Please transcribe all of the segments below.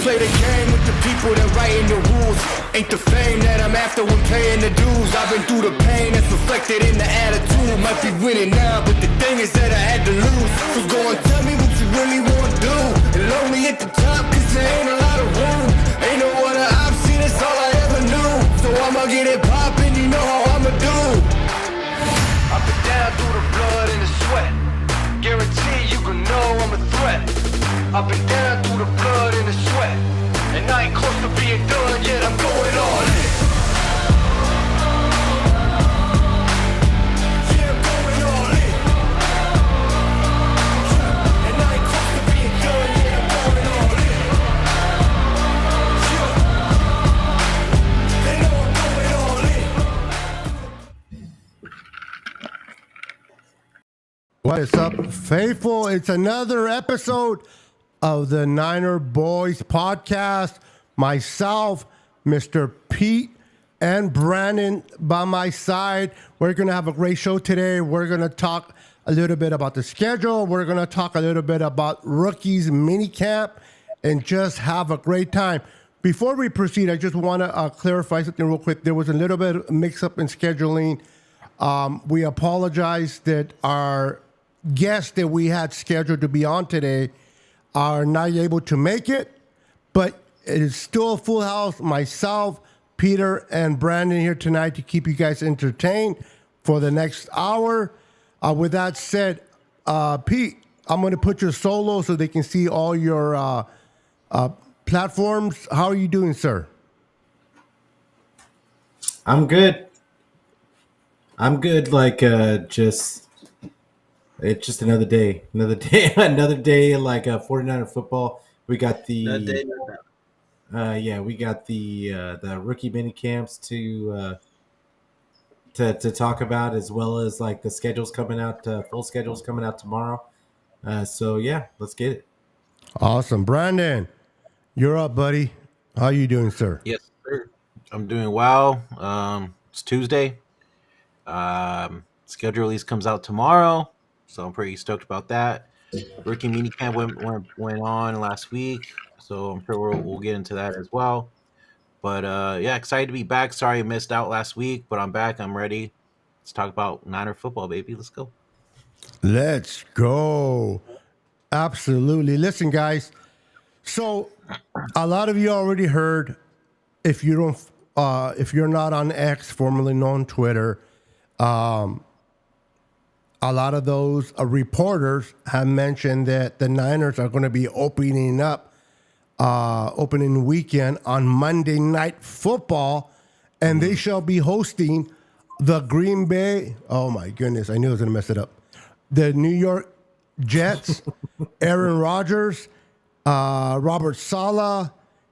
play the game with the people that writing the rules. Ain't the fame that I'm after when paying the dues. I've been through the pain that's reflected in the attitude. Might be winning now, but the thing is that I had to lose. So go and tell me what you really wanna do. And lonely at the top, cause there ain't a lot of room. Ain't no other option, that's all I ever knew. So I'ma get it poppin', you know how I'ma do. I've been down through the blood and the sweat. Guarantee you can know I'm a threat. I've been down through the blood and the sweat. And I ain't close to being done yet, I'm going all in. Yeah, I'm going all in. And I ain't close to being done yet, I'm going all in. Yeah. They know I'm going all in. What is up, faithful? It's another episode of the Niner Boys podcast. Myself, Mr. Pete, and Brandon by my side. We're going to have a great show today. We're going to talk a little bit about the schedule. We're going to talk a little bit about rookies mini camp and just have a great time. Before we proceed, I just want to clarify something real quick. There was a little bit of mix-up in scheduling. We apologize that our guests that we had scheduled to be on today are not able to make it, but it is still a full house. Myself, Peter, and Brandon here tonight to keep you guys entertained for the next hour. With that said, Pete, I'm going to put your solo so they can see all your platforms. How are you doing, sir? I'm good. Like it's just another day, another day like 49er football. We got the we got the rookie mini camps to talk about, as well as like the schedules coming out, full schedules coming out tomorrow. So yeah, let's get it. Awesome. Brandon, you're up, buddy. How you doing, sir? Yes, sir. I'm doing well. It's Tuesday. Schedule release comes out tomorrow, so I'm pretty stoked about that. Rookie mini camp went on last week, so I'm sure we'll get into that as well. But yeah, excited to be back. Sorry I missed out last week, but I'm back. I'm ready. Let's talk about Niner football, baby. Let's go. Let's go. Absolutely. Listen, guys. So a lot of you already heard, if you don't, if you're not on X, formerly known Twitter, a lot of those reporters have mentioned that the Niners are going to be opening weekend on Monday Night Football, and they shall be hosting the Green Bay. Oh my goodness, I knew I was going to mess it up. The New York Jets, Aaron Rodgers, Robert Saleh.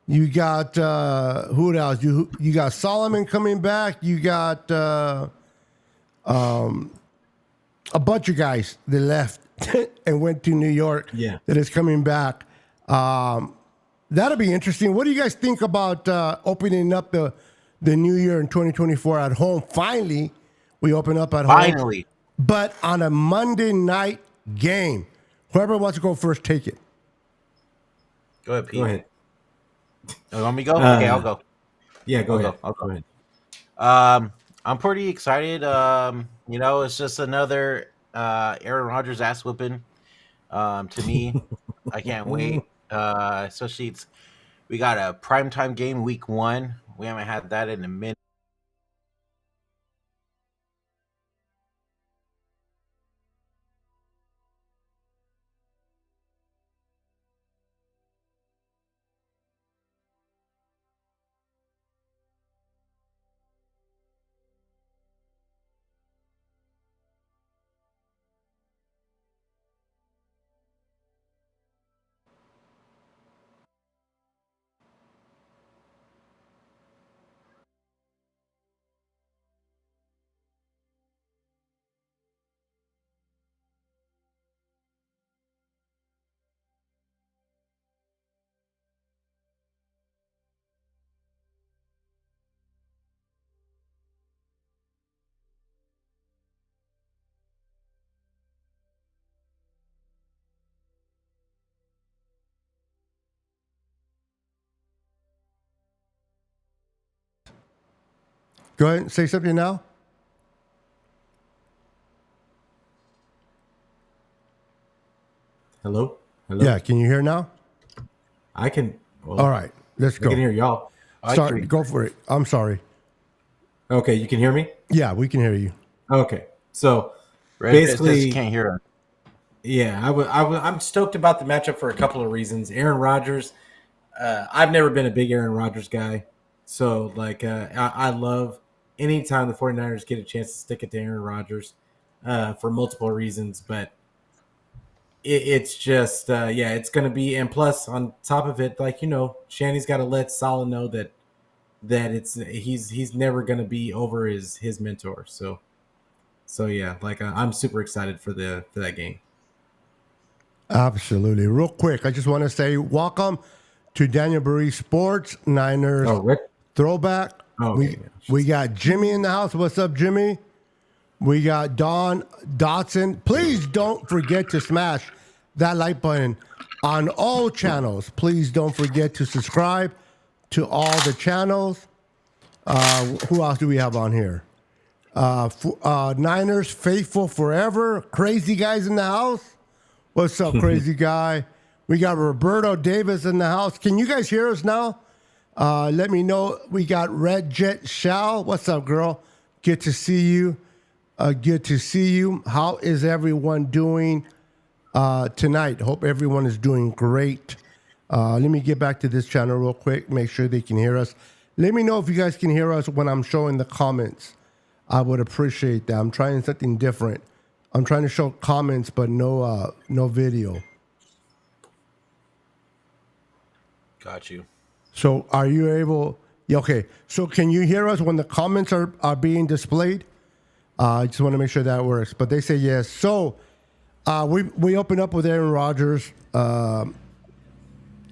You got who else? You got Solomon coming back. You got a bunch of guys that left and went to New York. Yeah, that is coming back. That'll be interesting. What do you guys think about opening up the new year in 2024 at home? Finally, we open up at home. Finally, but on a Monday night game. Whoever wants to go first, take it. go ahead, Pete. Go ahead. You want me to go? Okay, I'll go. Yeah, go ahead. I'll go ahead. I'm pretty excited. It's just another Aaron Rodgers ass whooping. To me, I can't wait. Especially we got a primetime game week 1. We haven't had that in a minute. Go ahead and say something now. Hello? Hello? Yeah, can you hear now? I can. Well, All right, let's I go. can hear y'all. Sorry, go for it. I'm sorry. Okay, you can hear me? Yeah, we can hear you. Okay. So Red basically, just can't hear us. yeah, I'm stoked about the matchup for a couple of reasons. Aaron Rodgers, I've never been a big Aaron Rodgers guy. So, like, I love anytime the 49ers get a chance to stick it to Aaron Rodgers for multiple reasons. But it's just, yeah, it's going to be. And plus, on top of it, like, Shanny's got to let Salah know that he's never going to be over his mentor. So yeah, like I'm super excited for that game. Absolutely. Real quick, I just want to say welcome to Daniel Burry Sports Niners Oh, Rick. Throwback. Oh, okay. We got Jimmy in the house. What's up, Jimmy? We got Don Dotson. Please don't forget to smash that like button on all channels. Please don't forget to subscribe to all the channels. Who else do we have on here? Niners Faithful Forever. Crazy Guys in the house. What's up, crazy guy? We got Roberto Davis in the house. Can you guys hear us now? Let me know. We got Red Jet Shao. What's up, girl? Good to see you. Good to see you. How is everyone doing tonight? Hope everyone is doing great. Let me get back to this channel real quick. Make sure they can hear us. Let me know if you guys can hear us when I'm showing the comments. I would appreciate that. I'm trying something different. I'm trying to show comments, but no video. Got you. So are you able? Yeah, okay. So can you hear us when the comments are being displayed? I just want to make sure that works. But they say yes. So we open up with Aaron Rodgers.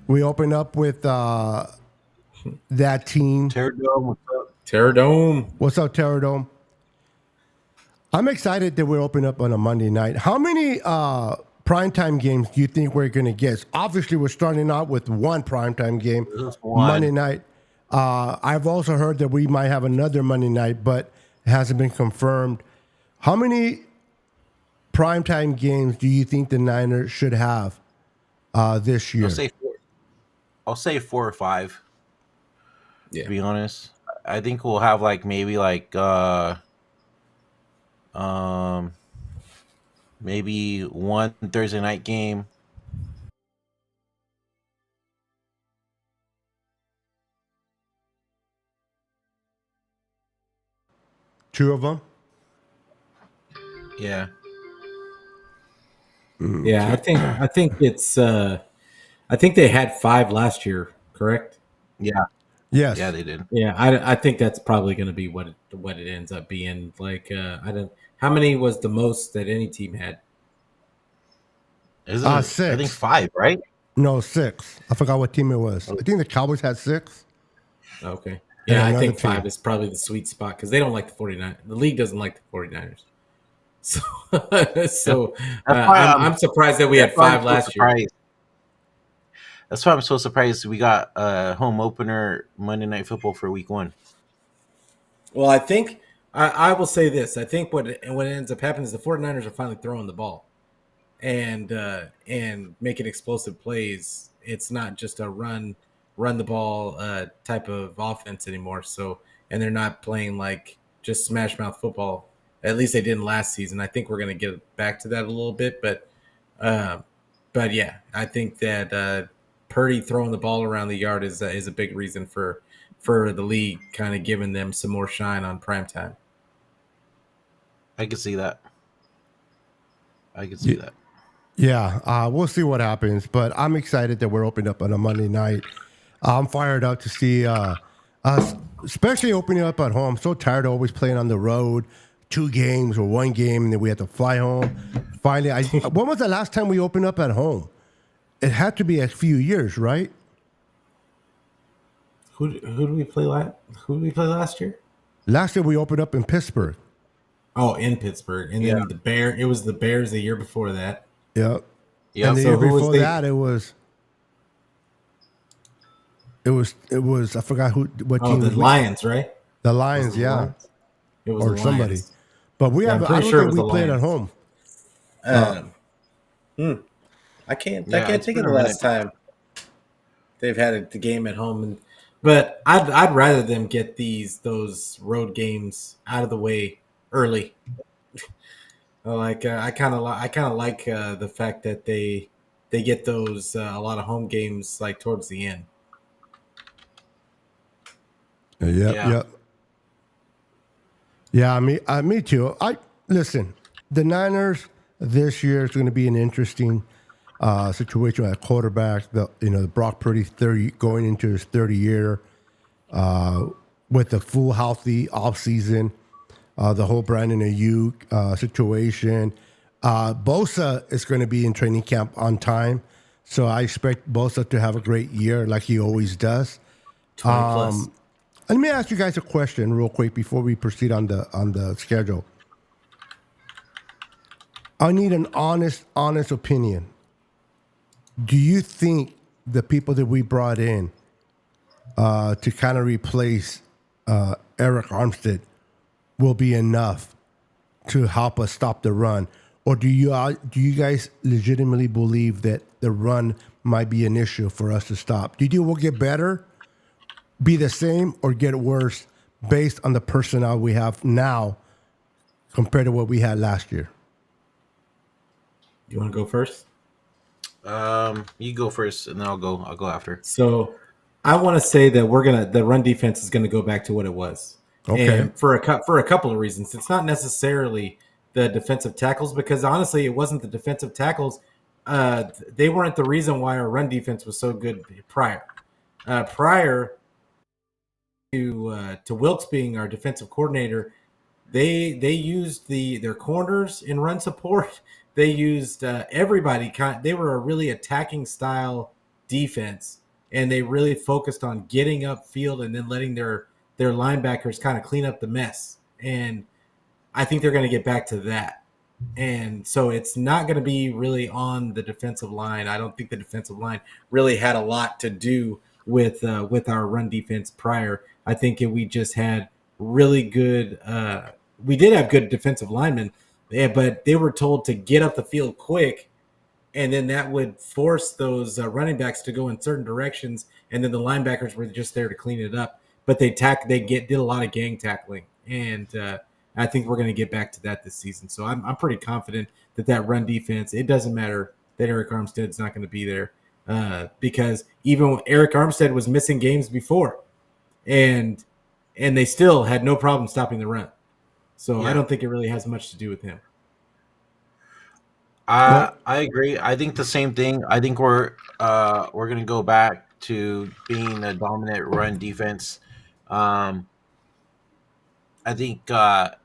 We open up with that team. Terradome, what's up? Terradome. What's up, Terradome? I'm excited that we're opening up on a Monday night. How many primetime games do you think we're going to get? Obviously, we're starting out with one primetime game, Monday night. I've also heard that we might have another Monday night, but it hasn't been confirmed. How many primetime games do you think the Niners should have this year? I'll say 4 or 5. Yeah. To be honest, I think we'll have maybe one Thursday night game. Two of them? Yeah. Yeah, I think it's I think they had 5 last year, correct? Yeah. Yes. Yeah, they did. Yeah, I think that's probably going to be what it ends up being. Like I don't. How many was the most that any team had? Is it 6. I think 5, right? No, 6. I forgot what team it was. I think the Cowboys had 6. Okay. Yeah, I think team. 5 is probably the sweet spot because they don't like the 49ers. The league doesn't like the 49ers. So I'm surprised that we had 5 last year. That's why I'm so surprised we got a home opener Monday Night Football for week 1. Well, I think I will say this. I think what ends up happening is the 49ers are finally throwing the ball and making explosive plays. It's not just a run the ball type of offense anymore. So, and they're not playing like just smash mouth football. At least they didn't last season. I think we're going to get back to that a little bit, but yeah, I think that Purdy throwing the ball around the yard is a big reason for the league kind of giving them some more shine on primetime. I can see that. Yeah, we'll see what happens, but I'm excited that we're opening up on a Monday night. I'm fired up to see us, especially opening up at home. I'm so tired of always playing on the road, 2 games or 1 game, and then we have to fly home. Finally, when was the last time we opened up at home? It had to be a few years, right? Who did we play last year? Last year we opened up in Pittsburgh. Oh, in Pittsburgh, and then it was the Bears the year before that. Yep. Yeah. And the year before that, it was. I forgot what team. Oh, the Lions, right? The Lions, the yeah, Lions? It was or the somebody. Lions. But we Yeah, have. I'm I pretty don't sure it think was we the played at Lions. home. I can't Yeah, it's think of been the a minute. last time they've had the game at home. But I'd rather them get those road games out of the way early. I kind of like the fact that they get those a lot of home games like towards the end. Yep, Yeah. yep. Yeah, me too. I listen. The Niners this year is going to be an interesting situation at quarterback. The Brock Purdy 30 going into his 30 year with the full healthy offseason, the whole Brandon Ayuk situation. Bosa is going to be in training camp on time, so I expect Bosa to have a great year like he always does. 20 plus. Let me ask you guys a question real quick before we proceed on the schedule. I need an honest opinion. Do you think the people that we brought in to kind of replace Eric Armstead will be enough to help us stop the run, or do you guys legitimately believe that the run might be an issue for us to stop? Do you think we'll get better, be the same, or get worse based on the personnel we have now compared to what we had last year? You want to go first? You go first, and then I'll go after. So I want to say that the run defense is gonna go back to what it was. Okay. And for a couple of reasons. It's not necessarily the defensive tackles, because honestly, it wasn't the defensive tackles. They weren't the reason why our run defense was so good prior. Prior to Wilkes being our defensive coordinator, they used their corners in run support. They used everybody. They were a really attacking style defense, and they really focused on getting upfield and then letting their linebackers kind of clean up the mess. And I think they're going to get back to that. And so it's not going to be really on the defensive line. I don't think the defensive line really had a lot to do with our run defense prior. I think we just had really good. We did have good defensive linemen, but they were told to get up the field quick, and then that would force those running backs to go in certain directions, and then the linebackers were just there to clean it up. But did a lot of gang tackling, and I think we're going to get back to that this season. So I'm pretty confident that run defense. It doesn't matter that Eric Armstead's not going to be there, because even when Eric Armstead was missing games before, and they still had no problem stopping the run. So Yeah. I don't think it really has much to do with him. I agree. I think the same thing. I think we're gonna go back to being a dominant run defense. I think we'll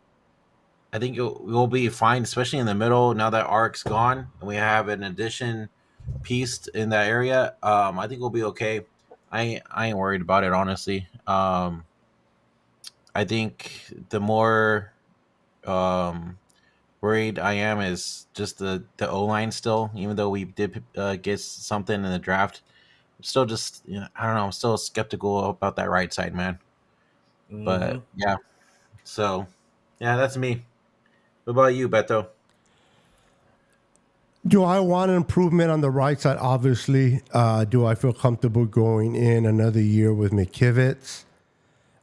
be fine, especially in the middle now that Ark's gone and we have an addition piece in that area. I think we'll be okay. I ain't worried about it, honestly. I think the more worried I am is just the O line still. Even though we did get something in the draft, I'm still just I don't know. I'm still skeptical about that right side, man. But yeah, so yeah, that's me. What about you, Beto? Do I want an improvement on the right side? Obviously. Do I feel comfortable going in another year with McKivitz?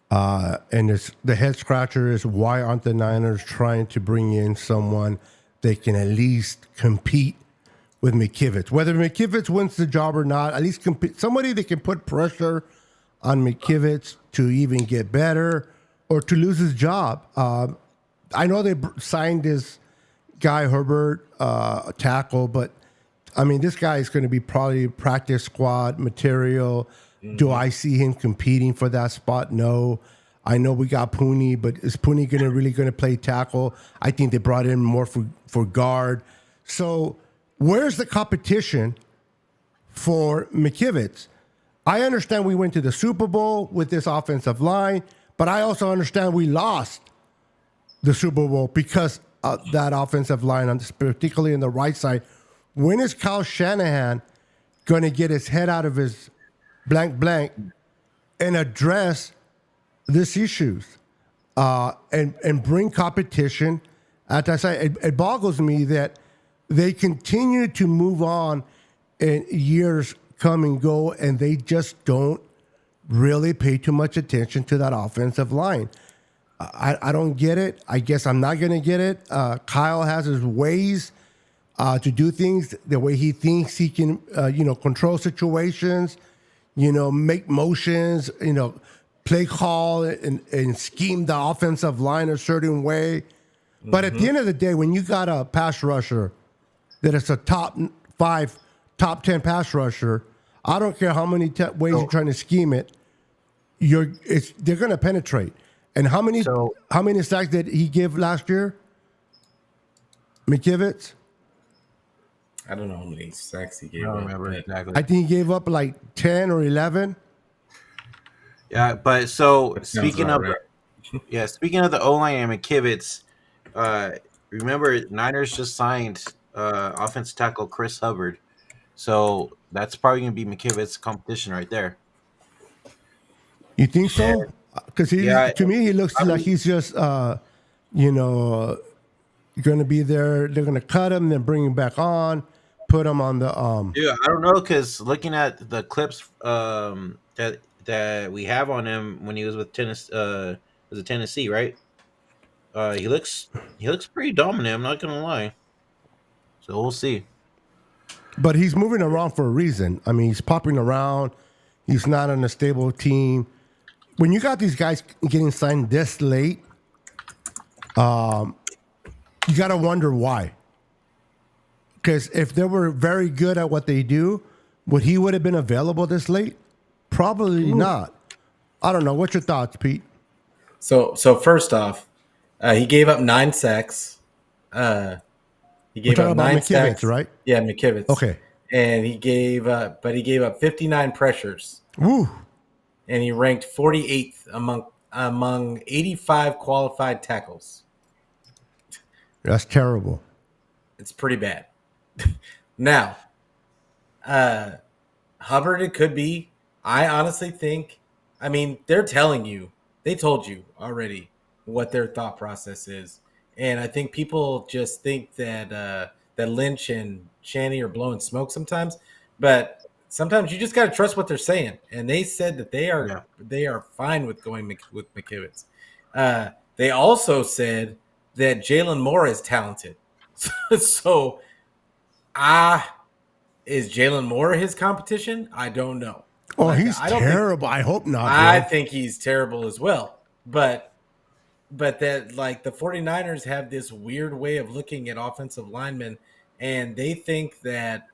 And the head scratcher is, why aren't the Niners trying to bring in someone that can at least compete with McKivitz? Whether McKivitz wins the job or not, at least compete. Somebody that can put pressure on McKivitz to even get better or to lose his job. I know they signed this guy Herbert tackle, but I mean, this guy is going to be probably practice squad material. Do I see him competing for that spot? No. I know we got Pooney, but is Pooney really going to play tackle? I think they brought in more for guard. So where's the competition for McKivitz? I understand we went to the Super Bowl with this offensive line, but I also understand we lost the Super Bowl because of that offensive line, particularly on the right side. When is Kyle Shanahan going to get his head out of his blank and address these issues? and bring competition. As I say, it boggles me that they continue to move on and years come and go, and they just don't really pay too much attention to that offensive line. I don't get it. I guess I'm not going to get it. Kyle has his ways to do things the way he thinks he can, control situations, make motions, play call and scheme the offensive line a certain way. But at the end of the day, when you got a pass rusher that is a top 5, top 10 pass rusher, I don't care how many ways you're trying to scheme it, they're going to penetrate. And how many sacks did he give last year? McKivitz? I don't know how many sacks he gave. I don't remember exactly. I think he gave up like 10 or 11. Yeah, but so speaking of right. speaking of the O-line and McKivitz, remember Niners just signed offensive tackle Chris Hubbard. So that's probably going to be McKivitz's competition right there. You think so? Because to me, he looks like he's just, going to be there. They're going to cut him, then bring him back on, put him on the. Yeah, I don't know, because looking at the clips that we have on him when he was with Tennessee, right? He looks pretty dominant. I'm not going to lie. So we'll see. But he's moving around for a reason. I mean, he's popping around. He's not on a stable team. When you got these guys getting signed this late, you got to wonder why. Because if they were very good at what they do, would he would have been available this late? Probably not. I don't know. What's your thoughts, Pete? So first off, he gave up 9 sacks. He gave up 9 sacks, right? Yeah, McKivitz. Okay. And he gave up 59 pressures. Woo. And he ranked 48th among 85 qualified tackles. That's terrible. It's pretty bad. Now, Hubbard, it could be. I honestly think, they're telling you, they told you already what their thought process is. And I think people just think that Lynch and Shanny are blowing smoke sometimes, but sometimes you just got to trust what they're saying. And they said that they are fine with going with McKivitz. They also said that Jalen Moore is talented. So, is Jalen Moore his competition? I don't know. Oh, he's terrible. I hope not. I think he's terrible as well. But that, like, the 49ers have this weird way of looking at offensive linemen, and they think that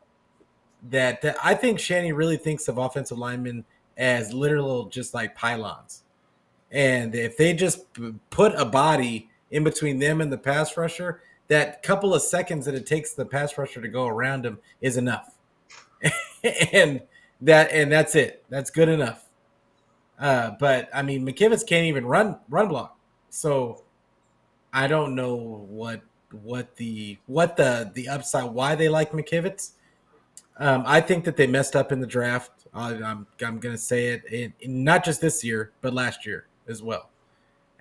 I think Shanny really thinks of offensive linemen as literal just like pylons. And if they just put a body in between them and the pass rusher, that couple of seconds that it takes the pass rusher to go around him is enough. and that's it. That's good enough. But McKivitz can't even run block. So I don't know what the upside, why they like McKivitz. I think that they messed up in the draft. I'm going to say it, not just this year, but last year as well.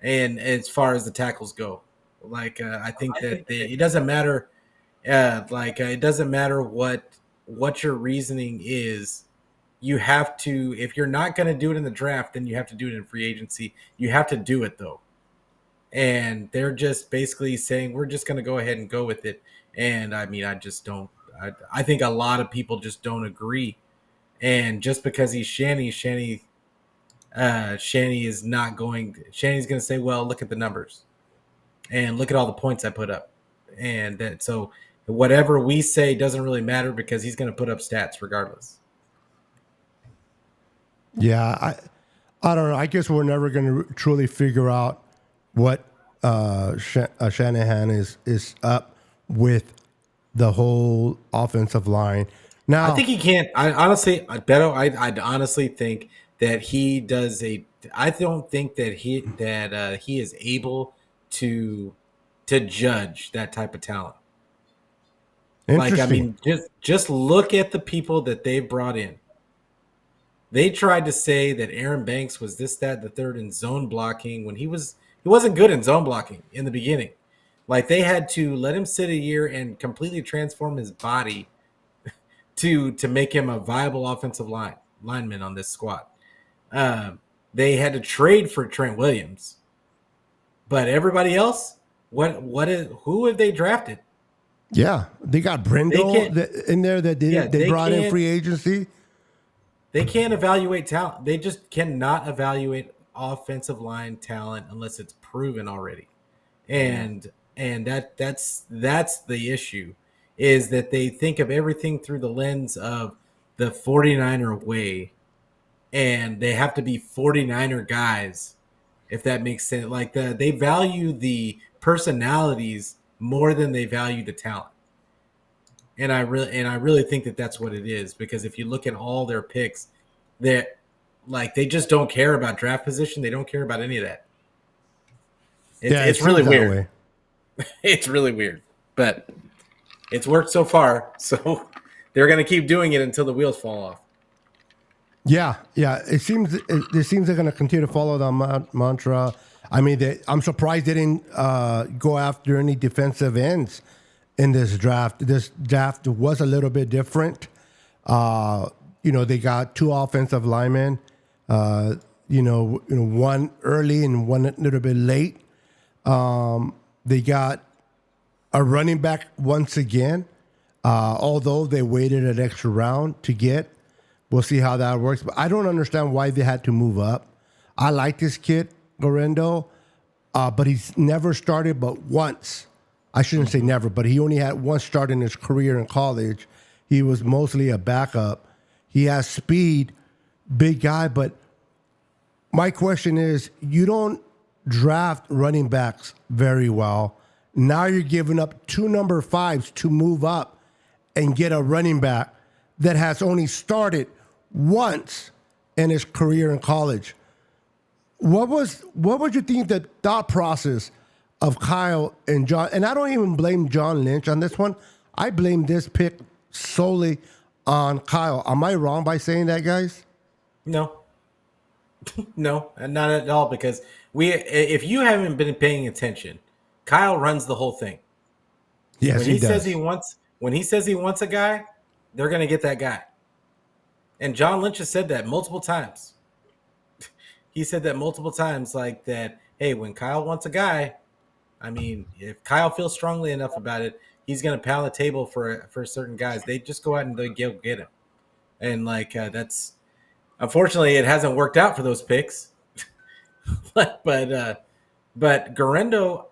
And as far as the tackles go, I think that it doesn't matter. It doesn't matter what your reasoning is. You have to, if you're not going to do it in the draft, then you have to do it in free agency. You have to do it though. And they're just basically saying, we're just going to go ahead and go with it. And I just don't. I think a lot of people just don't agree. And just because he's Shanny is not going. Shanny's going to say, well, look at the numbers and look at all the points I put up. And that, so whatever we say doesn't really matter because he's going to put up stats regardless. Yeah, I don't know. I guess we're never going to truly figure out what Shanahan is up with the whole offensive line. Now, I think he can't. I honestly think that he does I don't think that he is able to judge that type of talent. Just look at the people that they brought in. They tried to say that Aaron Banks was this, that, the third in zone blocking when he was he wasn't good in zone blocking in the beginning. Like they had to let him sit a year and completely transform his body to make him a viable offensive lineman on this squad. They had to trade for Trent Williams, but everybody else, who have they drafted? Yeah, they got Brindle in there that they brought in free agency. They can't evaluate talent. They just cannot evaluate offensive line talent unless it's proven already. And that's the issue, is that they think of everything through the lens of the 49er way, and they have to be 49er guys, if that makes sense. Like they value the personalities more than they value the talent. And I really think that that's what it is, because if you look at all their picks, they just don't care about draft position. They don't care about any of that. It's really weird. It's really weird, but it's worked so far. So they're going to keep doing it until the wheels fall off. Yeah. It seems they're going to continue to follow that mantra. I mean, I'm surprised they didn't go after any defensive ends in this draft. This draft was a little bit different. They got 2 offensive linemen. One early and one a little bit late. They got a running back once again, although they waited an extra round to get. We'll see how that works. But I don't understand why they had to move up. I like this kid, Gorendo, but he's never started but once. I shouldn't say never, but he only had one start in his career in college. He was mostly a backup. He has speed, big guy, but my question is, you don't draft running backs very well. Now you're giving up 2 number 5s to move up and get a running back that has only started once in his career in college. What would you think the thought process of Kyle and John? And I don't even blame John Lynch on this one. I blame this pick solely on Kyle. Am I wrong by saying that, guys? No. No, not at all, because if you haven't been paying attention, Kyle runs the whole thing. Yes, when he does. When he says he wants a guy, they're going to get that guy. And John Lynch has said that multiple times. He said that multiple times, like that, hey, when Kyle wants a guy, I mean, if Kyle feels strongly enough about it, he's going to pound the table for certain guys. They just go out and they get him. And that's, unfortunately, it hasn't worked out for those picks. but Gorendo,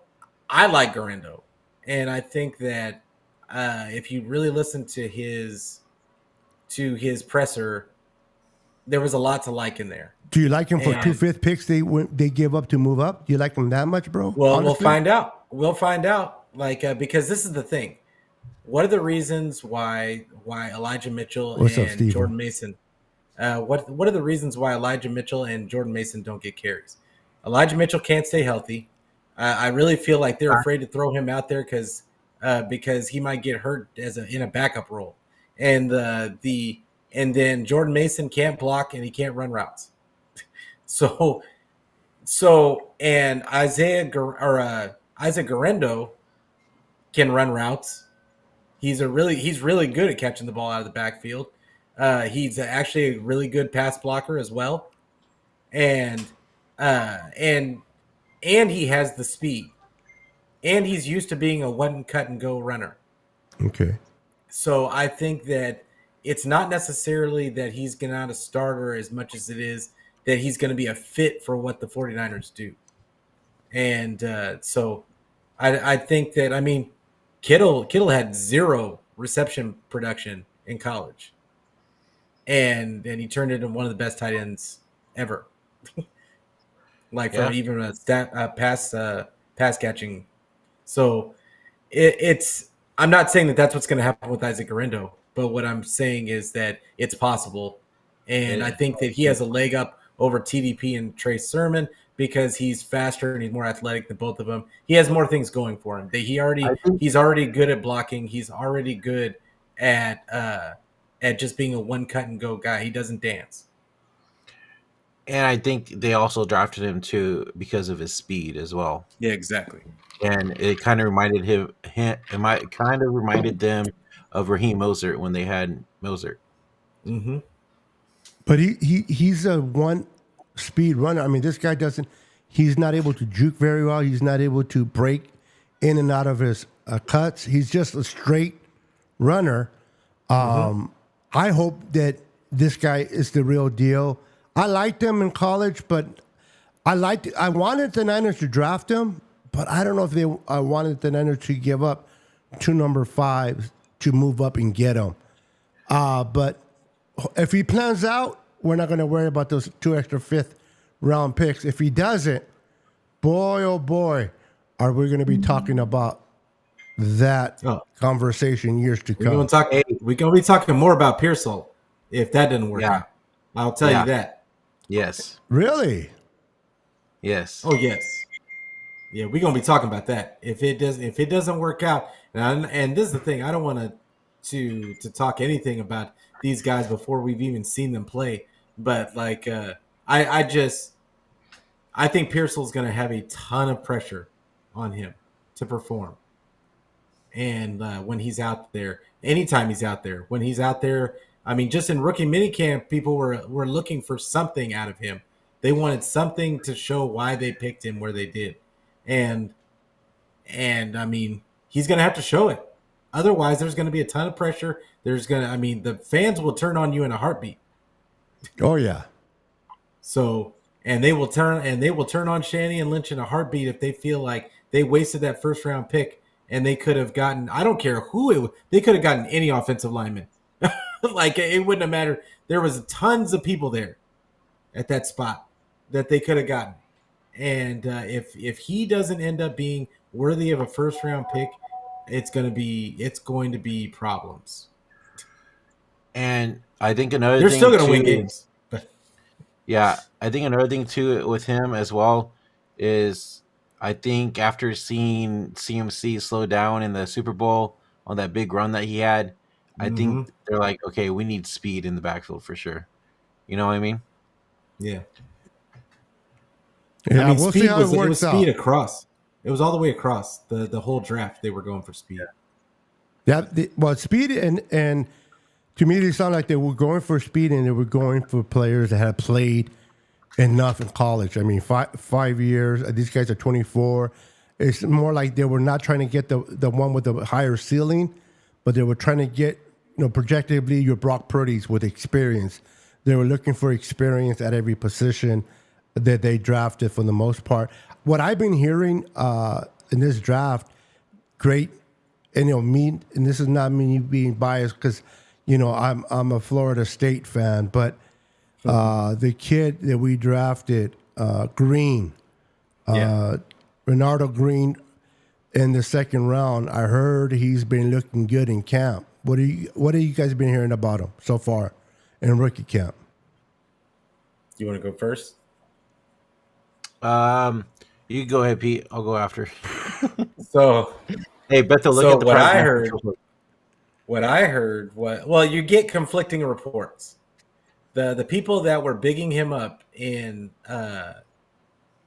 I like Gorendo. And I think that if you really listen to his presser, there was a lot to like in there. Do you like him for 2 5th picks they give up to move up? Do you like him that much, bro? Well, honestly? We'll find out. Because this is the thing. What are the reasons why Elijah Mitchell and Jordan Mason? What are the reasons why Elijah Mitchell and Jordan Mason don't get carries? Elijah Mitchell can't stay healthy. I really feel like they're afraid to throw him out there because he might get hurt in a backup role, and then Jordan Mason can't block and he can't run routes. So and Isaac Gorendo can run routes. He's really good at catching the ball out of the backfield. He's actually a really good pass blocker as well, and he has the speed, and he's used to being a one cut and go runner. Okay. So I think that it's not necessarily that he's not a starter as much as it is that he's going to be a fit for what the 49ers do. And so I think that, I mean, Kittle had 0 reception production in college. And he turned into one of the best tight ends ever. For even a pass catching. So it's I'm not saying that that's what's going to happen with Isaac Gorendo, but what I'm saying is that it's possible. And I think that he has a leg up over TDP and Trey Sermon because he's faster and he's more athletic than both of them. He has more things going for him. He's already good at blocking. He's already good at just being a one cut and go guy. He doesn't dance. And I think they also drafted him too because of his speed as well. Yeah, exactly. And it kind of reminded them of Raheem Mostert when they had Mostert. Mm-hmm. But he's a one speed runner. I mean, this guy doesn't. He's not able to juke very well. He's not able to break in and out of his cuts. He's just a straight runner. I hope that this guy is the real deal. I liked him in college, but I wanted the Niners to draft him, but I don't know if I wanted the Niners to give up 2 number 5s to move up and get him. But if he plans out, we're not going to worry about those 2 extra 5th round picks. If he doesn't, boy, oh boy, are we going to be talking about that conversation years to come. We're going to be talking more about Pearsall if that didn't work out. I'll tell you that. Yes. Really? Yes. Oh, yes. Yeah, we're going to be talking about that. If it doesn't work out, and this is the thing, I don't want to talk anything about these guys before we've even seen them play, but like I think Pearsall's going to have a ton of pressure on him to perform. And when he's out there, anytime he's out there, when he's out there, I mean, just in rookie minicamp, people were looking for something out of him. They wanted something to show why they picked him where they did. And I mean, he's going to have to show it. Otherwise, there's going to be a ton of pressure. The fans will turn on you in a heartbeat. Oh, yeah. So, and they will turn on Shanny and Lynch in a heartbeat if they feel like they wasted that first round pick and they could have gotten, I don't care who they could have gotten any offensive lineman. Like, it wouldn't have mattered. There was tons of people there at that spot that they could have gotten. And if he doesn't end up being worthy of a first round pick, it's going to be problems. And I think another they're thing still going to too, win games. But yeah, I think another thing too with him as well is I think after seeing CMC slow down in the Super Bowl on that big run that he had, I think they're like, okay, we need speed in the backfield for sure. You know what I mean? Yeah. Yeah, I mean, we'll speed see how was, it works out. speed across. It was all the way across the whole draft. They were going for speed. Yeah, speed and to me, they sound like they were going for speed and they were going for players that had played enough in college. I mean, 5 years. These guys are 24. It's more like they were not trying to get the one with the higher ceiling, but they were trying to get, projectively your Brock Purdy's with experience. They were looking for experience at every position that they drafted for the most part. What I've been hearing in this draft, great, and and this is not me being biased because I'm a Florida State fan, but the kid that we drafted, Green, Renardo Green, in the second round, I heard he's been looking good in camp. What have you guys been hearing about him so far in rookie camp? You want to go first? You can go ahead, Pete. I'll go after. So, hey, Beto, look at the what I heard. Well, you get conflicting reports. The people that were bigging him up in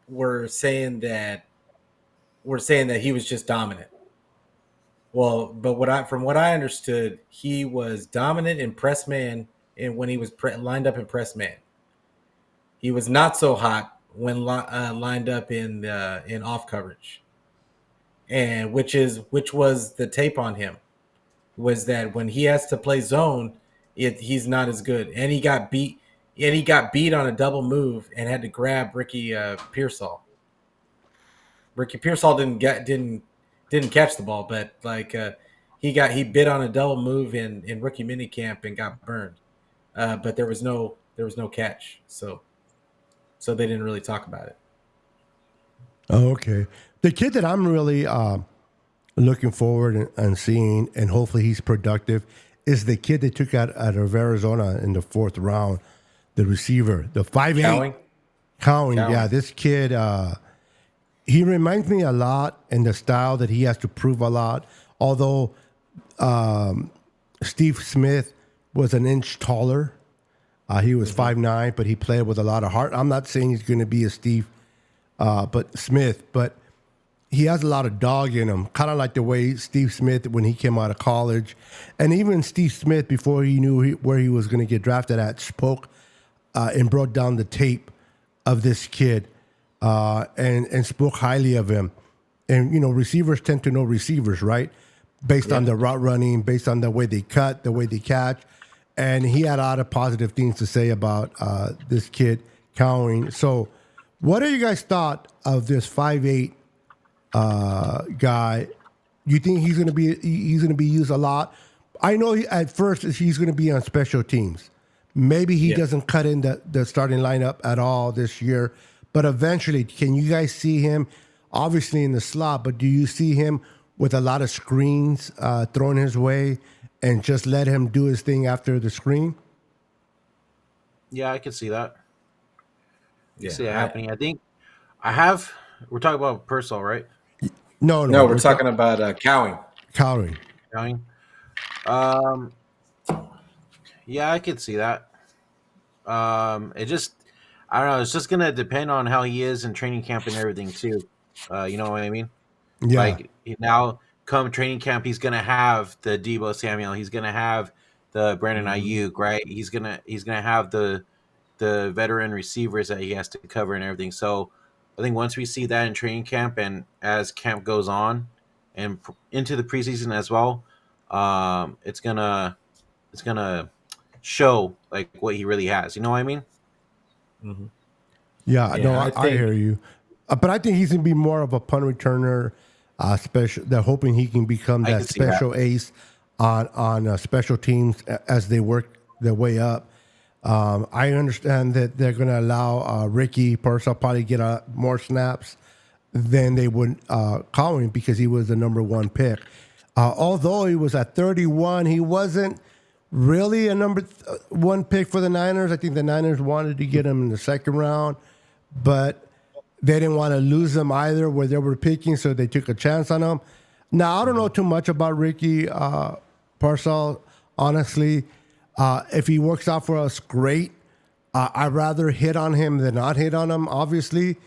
were saying that he was just dominant. Well, but from what I understood, he was dominant in press man, and when he was lined up in press man, he was not so hot when lined up in off coverage, and which was the tape on him was that when he has to play zone, he's not as good, and he got beat on a double move and had to grab Ricky Pearsall. Ricky Pearsall didn't catch the ball, but he bit on a double move in rookie minicamp and got burned, but there was no catch, so they didn't really talk about it. Oh, okay. The kid that I'm really looking forward and seeing, and hopefully he's productive, is the kid they took out of Arizona in the 4th round, the receiver, the 5'8". Cowing. Yeah, this kid, he reminds me a lot in the style that he has to prove a lot. Although Steve Smith was an inch taller, He was 5'9", but he played with a lot of heart. I'm not saying he's going to be a Steve but Smith, but he has a lot of dog in him, kind of like the way Steve Smith when he came out of college. And even Steve Smith, before he knew where he was going to get drafted at, spoke and broke down the tape of this kid and spoke highly of him. And, receivers tend to know receivers, right? Based on the route running, based on the way they cut, the way they catch. And he had a lot of positive things to say about this kid, Cowing. So what do you guys thought of this 5'8" guy? You think he's going to be used a lot? I know at first he's going to be on special teams. Maybe he doesn't cut in the starting lineup at all this year, but eventually, can you guys see him? Obviously in the slot, but do you see him with a lot of screens thrown his way and just let him do his thing after the screen? Yeah, I can see that. Yeah, See it happening. I think we're talking about Purcell, right? No, we're talking about Cowing. Cowing. Counting. Yeah, I could see that. It just, I don't know. It's just gonna depend on how he is in training camp and everything too. You know what I mean? Yeah. Like now, come training camp, he's gonna have the Deebo Samuel. He's gonna have the Brandon Ayuk, right? He's gonna have the veteran receivers that he has to cover and everything. So I think once we see that in training camp and as camp goes on and into the preseason as well, it's gonna show like what he really has. You know what I mean? Mm-hmm. Yeah, no, I hear you. But I think he's going to be more of a punt returner, special. They're hoping he can become that special ace on special teams as they work their way up. I understand that they're going to allow Ricky Purcell probably get more snaps than they would call him because he was the number one pick. Although he was at 31, he wasn't really a number one pick for the Niners. I think the Niners wanted to get him in the second round, but they didn't want to lose him either where they were picking, so they took a chance on him. Now, I don't know too much about Ricky Purcell, honestly. If he works out for us, great. I'd rather hit on him than not hit on him, obviously.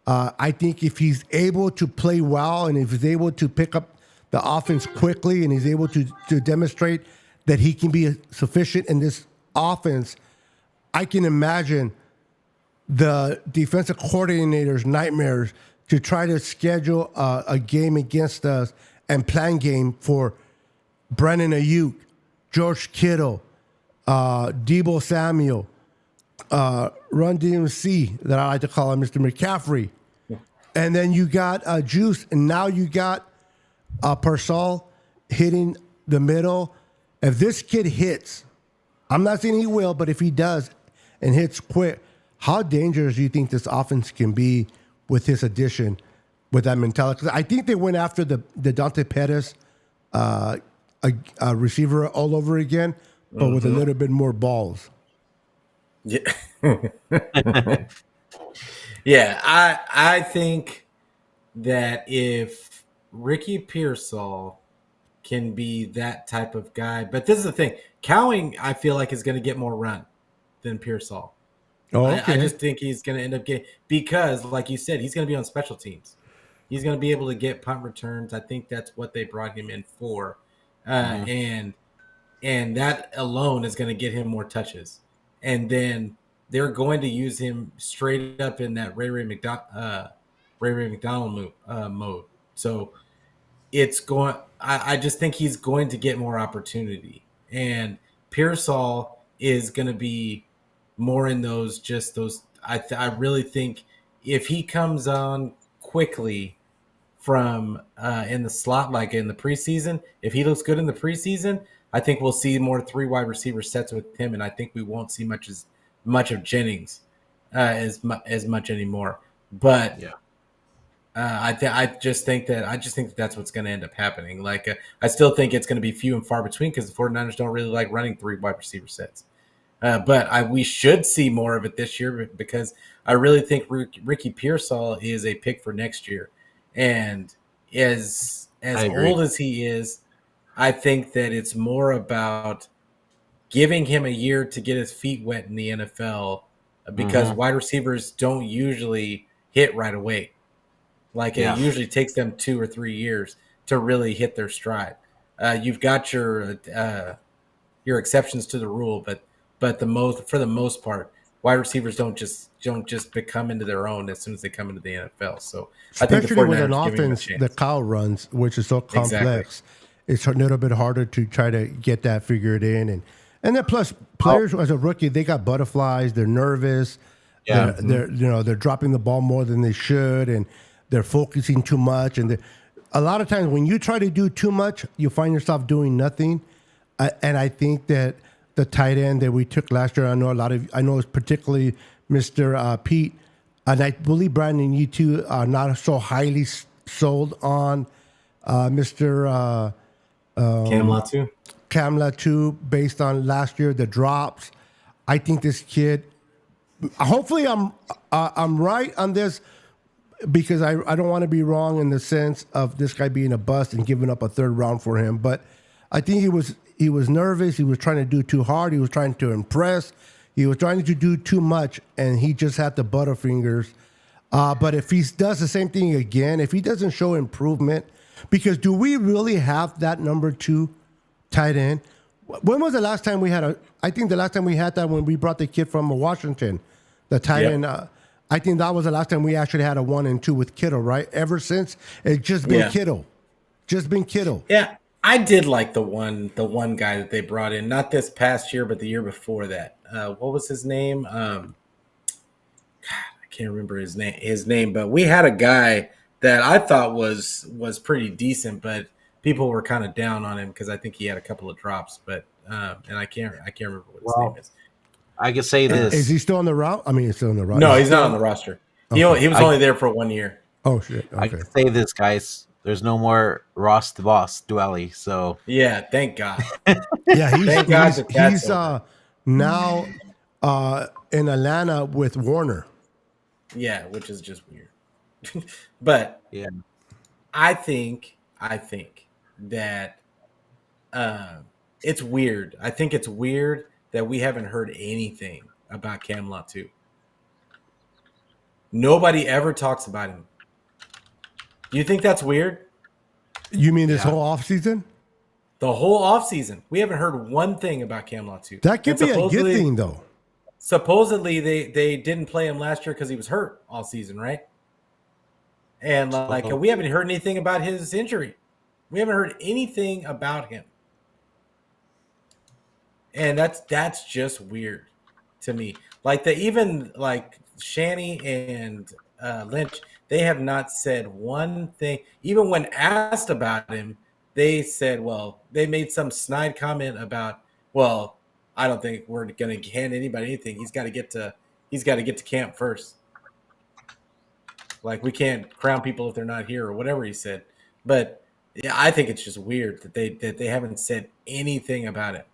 I think if he's able to play well and if he's able to pick up the offense quickly and he's able to demonstrate that he can be sufficient in this offense, I can imagine the defensive coordinator's nightmares to try to schedule a game against us and plan game for Brandon Ayuk, George Kittle, Deebo Samuel, Run DMC, that I like to call him, Mr. McCaffrey. And then you got Juice, and now you got Purcell hitting the middle. If this kid hits, I'm not saying he will, but if he does and hits quick, how dangerous do you think this offense can be with his addition, with that mentality? 'Cause I think they went after the Dante Pettis a receiver all over again, but with a little bit more balls. Yeah. Yeah, I think that if Ricky Pearsall can be that type of guy, but this is the thing, Cowing, I feel like is going to get more run than Pearsall. Oh, okay. I just think he's going to end up getting, because like you said, he's going to be on special teams. He's going to be able to get punt returns. I think that's what they brought him in for. And that alone is going to get him more touches. And then they're going to use him straight up in that Ray McDonald mode. So it's going. I just think he's going to get more opportunity, and Pearsall is going to be more in those. I really think if he comes on quickly from in the slot, like in the preseason, if he looks good in the preseason, I think we'll see more 3 wide receiver sets with him, and I think we won't see much of Jennings as much anymore. But yeah. I just think that that's what's going to end up happening. Like I still think it's going to be few and far between because the 49ers don't really like running 3 wide receiver sets. But we should see more of it this year because I really think Ricky Pearsall is a pick for next year. And as old as he is, I think that it's more about giving him a year to get his feet wet in the NFL because wide receivers don't usually hit right away. Like it usually takes them 2 or 3 years to really hit their stride. You've got your exceptions to the rule, but for the most part, wide receivers don't just become into their own as soon as they come into the NFL. So especially with an 49ers giving him a offense chance. that Kyle runs, which is so complex, it's a little bit harder to try to get that figured in. And then plus players as a rookie, they got butterflies, they're nervous, they're dropping the ball more than they should, and they're focusing too much. And a lot of times when you try to do too much, you find yourself doing nothing. And I think that the tight end that we took last year, I know it's particularly Mr. Pete, and I believe Brandon, you too, are not so highly sold on Mr. Cam Latu based on last year, the drops. I think this kid, hopefully I'm right on this, because I don't want to be wrong in the sense of this guy being a bust and giving up a third round for him. But I think he was nervous. He was trying to do too hard. He was trying to impress. He was trying to do too much, and he just had the butterfingers. But if he does the same thing again, if he doesn't show improvement, because do we really have that number 2 tight end? When was the last time we had I think the last time we had that when we brought the kid from Washington, the tight end. I think that was the last time we actually had a 1 and 2 with Kittle, right? Ever since, it's just been Kittle. Just been Kittle. Yeah, I did like the one guy that they brought in, not this past year, but the year before that. What was his name? God, I can't remember his name, but we had a guy that I thought was pretty decent, but people were kind of down on him because I think he had a couple of drops, but and I can't remember what his name is. I could say this. Is he still on the route? I mean, he's still on the route. No, he's not on the roster. Okay. He was only there for 1 year. Oh, shit. Okay. I can say this, guys. There's no more Ross the Boss Dwelly. So yeah, thank God. Yeah, he's now in Atlanta with Warner. Yeah, which is just weird. But yeah, I think that it's weird. I think it's weird that we haven't heard anything about Cam Latu. Nobody ever talks about him. Do you think that's weird? You mean this whole offseason? The whole offseason. We haven't heard one thing about Cam Latu. That could be a good thing, though. Supposedly, they didn't play him last year because he was hurt all season, right? And we haven't heard anything about his injury. We haven't heard anything about him. And that's just weird to me. Even Shanny and Lynch, they have not said one thing. Even when asked about him, they said, they made some snide comment about, I don't think we're going to hand anybody anything. He's got to get to camp first. We can't crown people if they're not here or whatever he said. But yeah, I think it's just weird that they haven't said anything about it.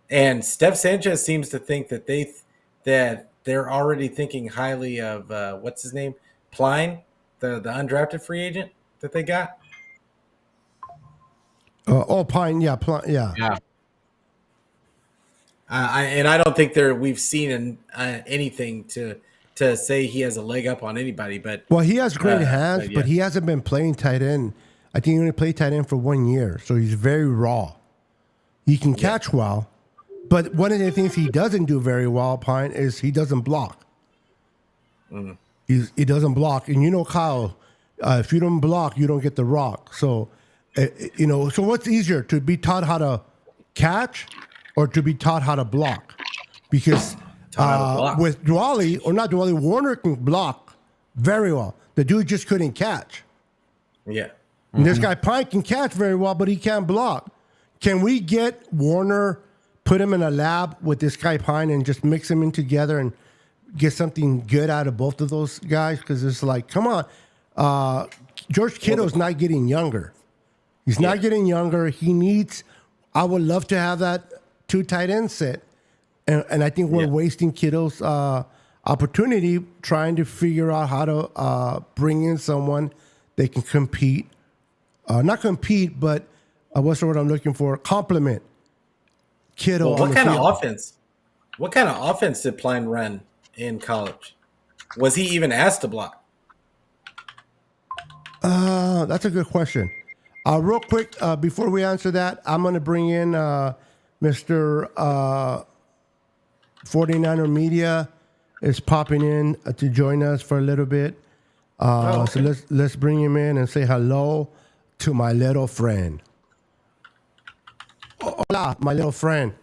And Steph Sanchez seems to think that they're already thinking highly of what's his name, Pline, the undrafted free agent that they got. Pine, yeah, yeah. I don't think we've seen anything to say he has a leg up on anybody. But he has great hands, but he hasn't been playing tight end. I think he only played tight end for 1 year, so he's very raw. He can catch well. But one of the things he doesn't do very well, Pine, is he doesn't block. Mm. He doesn't block. And Kyle, if you don't block, you don't get the rock. So, so what's easier, to be taught how to catch or to be taught how to block? Because with Dwally, Warner can block very well. The dude just couldn't catch. Yeah. Mm-hmm. And this guy Pine can catch very well, but he can't block. Can we get Warner, put him in a lab with this guy Pine, and just mix them in together and get something good out of both of those guys? Because it's come on. George Kittle's not getting younger. He's not getting younger. I would love to have that 2 tight end set. And I think we're wasting Kittle's opportunity trying to figure out how to bring in someone that can compete. Not compete, but what's the word I'm looking for? Complement Kittle Well, on what the kind field. of offense? What kind of offense did Pline run in college? Was he even asked to block? That's a good question. Real quick, before we answer that, I'm going to bring in Mr. 49er Media is popping in to join us for a little bit. So let's bring him in and say hello to my little friend. Hola, my little friend.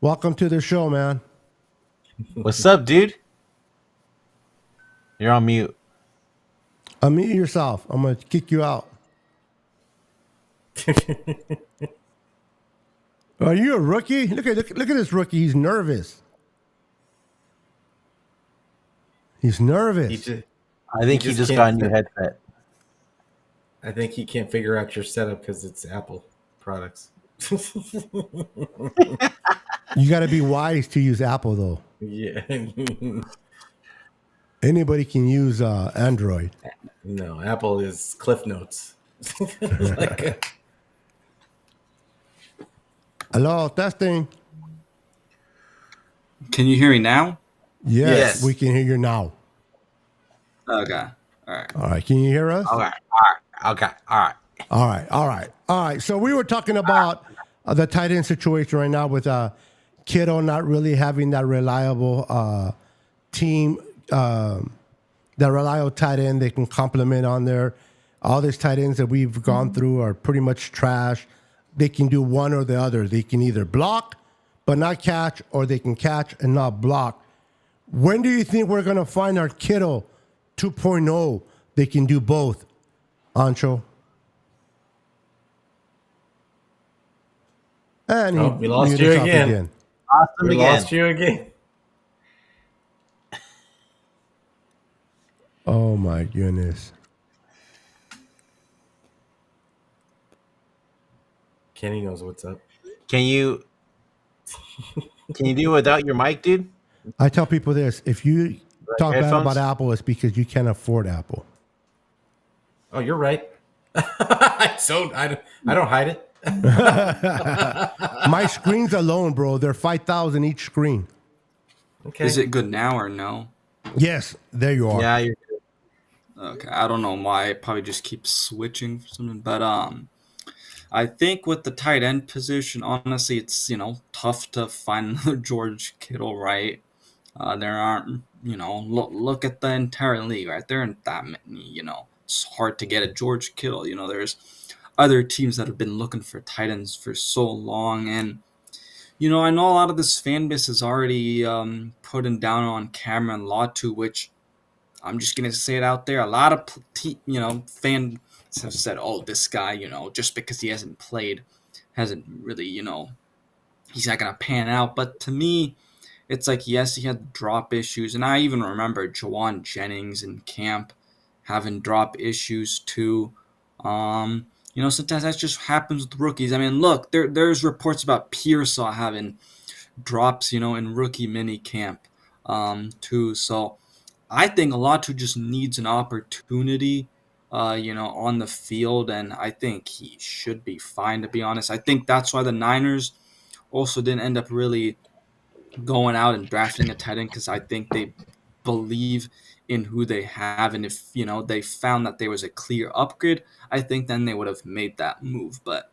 Welcome to the show, man. What's up, dude? You're on mute. Unmute yourself. I'm going to kick you out. Are you a rookie? Look at this rookie. He's nervous. He's nervous. I think he just got a new headset. I think he can't figure out your setup because it's Apple products. You got to be wise to use Apple, though. Yeah. Anybody can use Android. No, Apple is Cliff Notes. Hello, testing. Can you hear me now? Yes, we can hear you now. Okay. All right. All right, can you hear us? Okay. All right. So we were talking about the tight end situation right now with Kittle not really having that reliable team, that reliable tight end they can complement on there. All these tight ends that we've gone through are pretty much trash. They can do one or the other. They can either block but not catch, or they can catch and not block. When do you think we're going to find our Kittle 2.0? They can do both, Ancho. And we lost you again. Awesome Lost you again. Oh my goodness. Kenny knows what's up. Can you do without your mic, dude? I tell people this: if you talk bad headphones? about Apple, it's because you can't afford Apple. Oh, you're right. I don't hide it. My screens alone, bro, they're 5,000 each screen. Okay. Is it good now or no? Yes, there you are. Yeah, you're good. Okay. I don't know why. I probably just keep switching for something. But I think with the tight end position, honestly, it's tough to find another George Kittle, right? There aren't, look at the entire league, right? There aren't that many, it's hard to get a George Kittle. There's other teams that have been looking for tight ends for so long. And, I know a lot of this fan base is already putting down on Cameron Latu, which I'm just going to say it out there. A lot of, fans have said, oh, this guy, just because he hasn't played, hasn't really, he's not going to pan out. But to me, it's like, yes, he had drop issues. And I even remember Jawan Jennings in camp having drop issues too. Sometimes that just happens with rookies. I mean, look, there's reports about Pearsall having drops, in rookie mini camp too. So I think Latu just needs an opportunity, on the field. And I think he should be fine, to be honest. I think that's why the Niners also didn't end up really going out and drafting a tight end, because I think they believe in who they have, and if they found that there was a clear upgrade, I think then they would have made that move. But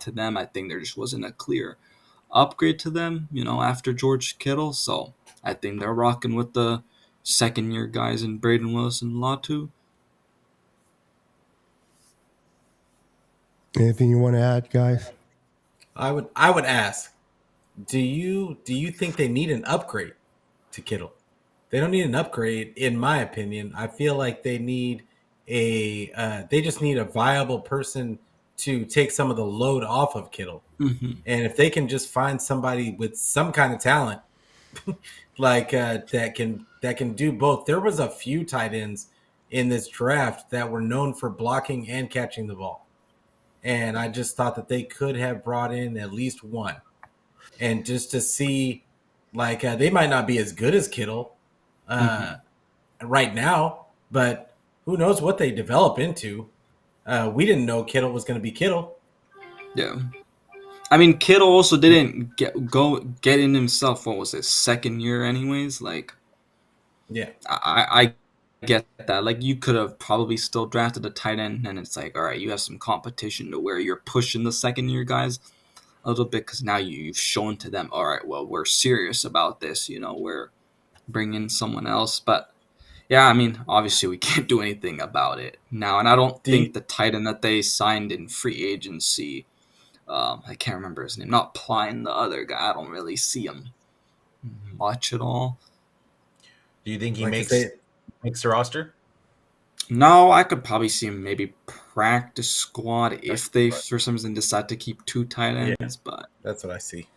to them, I think there just wasn't a clear upgrade to them, after George Kittle. So I think they're rocking with the second-year guys in Braden Willis and Latu. Anything you want to add, guys? I would ask, do you think they need an upgrade to Kittle? They don't need an upgrade, in my opinion. I feel like they need they just need a viable person to take some of the load off of Kittle. Mm-hmm. And if they can just find somebody with some kind of talent, like that can do both. There was a few tight ends in this draft that were known for blocking and catching the ball. And I just thought that they could have brought in at least one. And just to see, like, they might not be as good as Kittle right now, but who knows what they develop into. We didn't know Kittle was going to be Kittle. Yeah. I mean, Kittle also didn't get in himself. What was his second year, anyways? Like, Yeah. I get that. Like, you could have probably still drafted a tight end, and it's like, all right, you have some competition to where you're pushing the second year guys a little bit because now you've shown to them, all right, well, we're serious about this. We're bringing someone else, but. Yeah, I mean, obviously we can't do anything about it now, and I don't think the tight end that they signed in free agency, I can't remember his name, not Pline, the other guy. I don't really see him much at all. Do you think he Like I makes say- the roster? No, I could probably see him maybe practice squad if they for some reason decide to keep two tight ends, but That's what I see.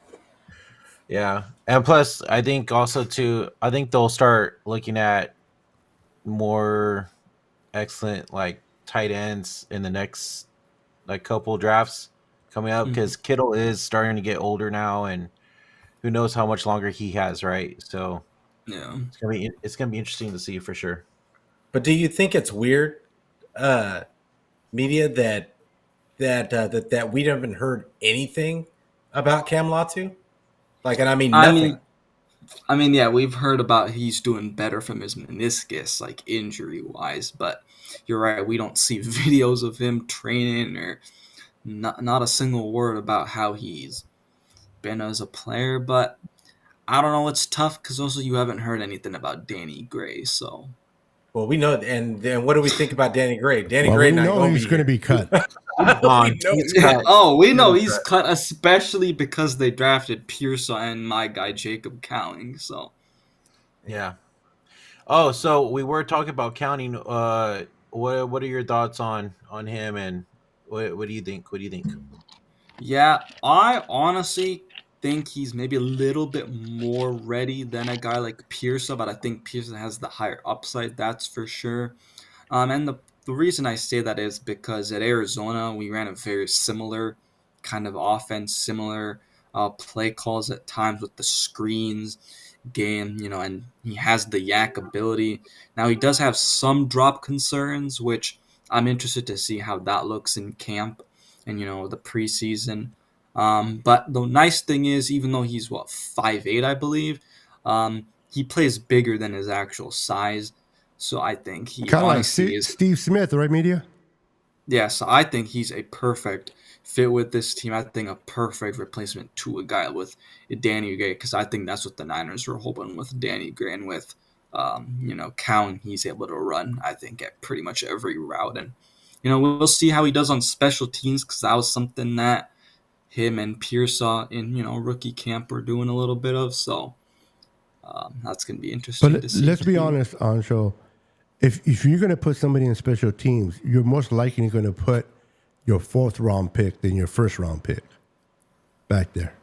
Yeah, and plus, I think also too, I think they'll start looking at more excellent like tight ends in the next like couple drafts coming up because Kittle is starting to get older now, and who knows how much longer he has, right? So yeah. it's gonna be interesting to see for sure. But do you think it's weird, media, that we haven't heard anything about Cam Latu? Like, and I mean nothing. I mean, yeah, we've heard about he's doing better from his meniscus, like injury-wise, but you're right, we don't see videos of him training or not a single word about how he's been as a player, but I don't know, it's tough because also you haven't heard anything about Danny Gray, so... Well, we know, and then what do we think about Danny Gray? Danny Well, Gray we not know going he's going to be cut. He's cut. Oh, we know he's cut, especially because they drafted Pearson and my guy Jacob Cowing, so... Yeah. Oh, so we were talking about counting. What are your thoughts on him, and what do you think? What do you think? Yeah, I honestly think he's maybe a little bit more ready than a guy like Pearson, but I think Pearson has the higher upside, that's for sure. And the reason I say that is because at Arizona, we ran a very similar kind of offense, similar play calls at times with the screens game, and he has the yak ability. Now, he does have some drop concerns, which I'm interested to see how that looks in camp and, the preseason. But the nice thing is, even though he's, 5'8", I believe, he plays bigger than his actual size. So I think he Kind of like honestly is... Steve Smith, right, media? Yeah, so I think he's a perfect fit with this team. I think a perfect replacement to a guy with Danny Gray, because I think that's what the Niners were hoping with Danny Gray and with, Cowan. He's able to run, I think, at pretty much every route. And, we'll see how he does on special teams, because that was something that him and Pearson in, rookie camp were doing a little bit of. So that's going to be interesting to see. Let's be honest, Ancho. If you're going to put somebody in special teams, you're most likely going to put your fourth round pick than your first round pick back there.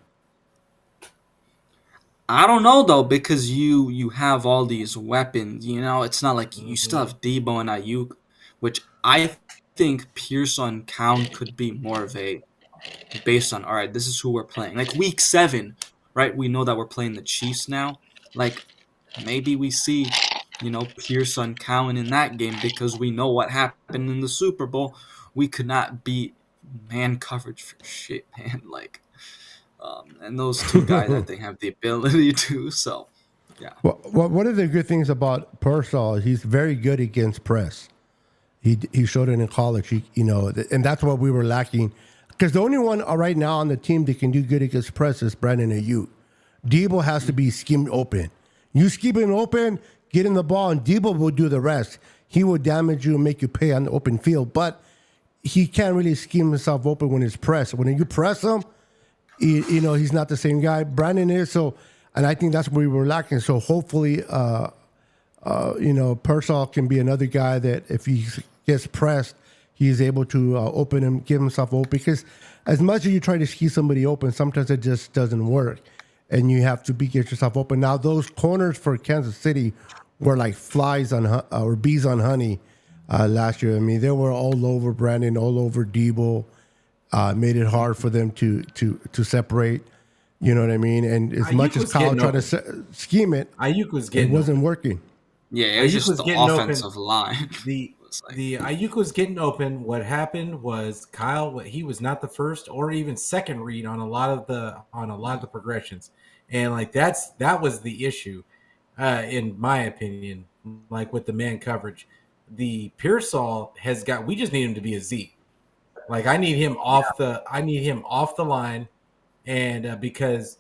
I don't know though, because you have all these weapons. It's not like you still have Debo and Ayuk, which I think Pearson Count could be more of a based on. All right, this is who we're playing. Like week 7, right? We know that we're playing the Chiefs now. Like maybe we see. Pearson Cowan in that game because we know what happened in the Super Bowl. We could not beat man coverage for shit, man. Like, and those two guys, I think, have the ability to. So, yeah. Well, one of the good things about Pearsall is he's very good against press. He showed it in college. And that's what we were lacking. Because the only one right now on the team that can do good against press is Brandon Ayuk. Debo has to be schemed open. You scheme him open. Get in the ball, and Debo will do the rest. He will damage you and make you pay on the open field, but he can't really scheme himself open when it's pressed. When you press him, he's not the same guy. Brandon is, and I think that's where we were lacking. So hopefully, Pearsall can be another guy that if he gets pressed, he's able to open him, give himself open. Because as much as you try to scheme somebody open, sometimes it just doesn't work, and you have to get yourself open. Now, those corners for Kansas City were like flies on or bees on honey last year. I mean, they were all over Brandon, all over Debo. Made it hard for them to separate. You know what I mean? And as much as Kyle tried to scheme it, Ayuk was getting it wasn't working. Yeah, it was just the offensive line. was like, the Ayuk was getting open. What happened was Kyle. He was not the first or even second read on a lot of the progressions, and like that was the issue, in my opinion. Like with the man coverage, the Pearsall has got. We just need him to be a Z. Like I need him off the line, and because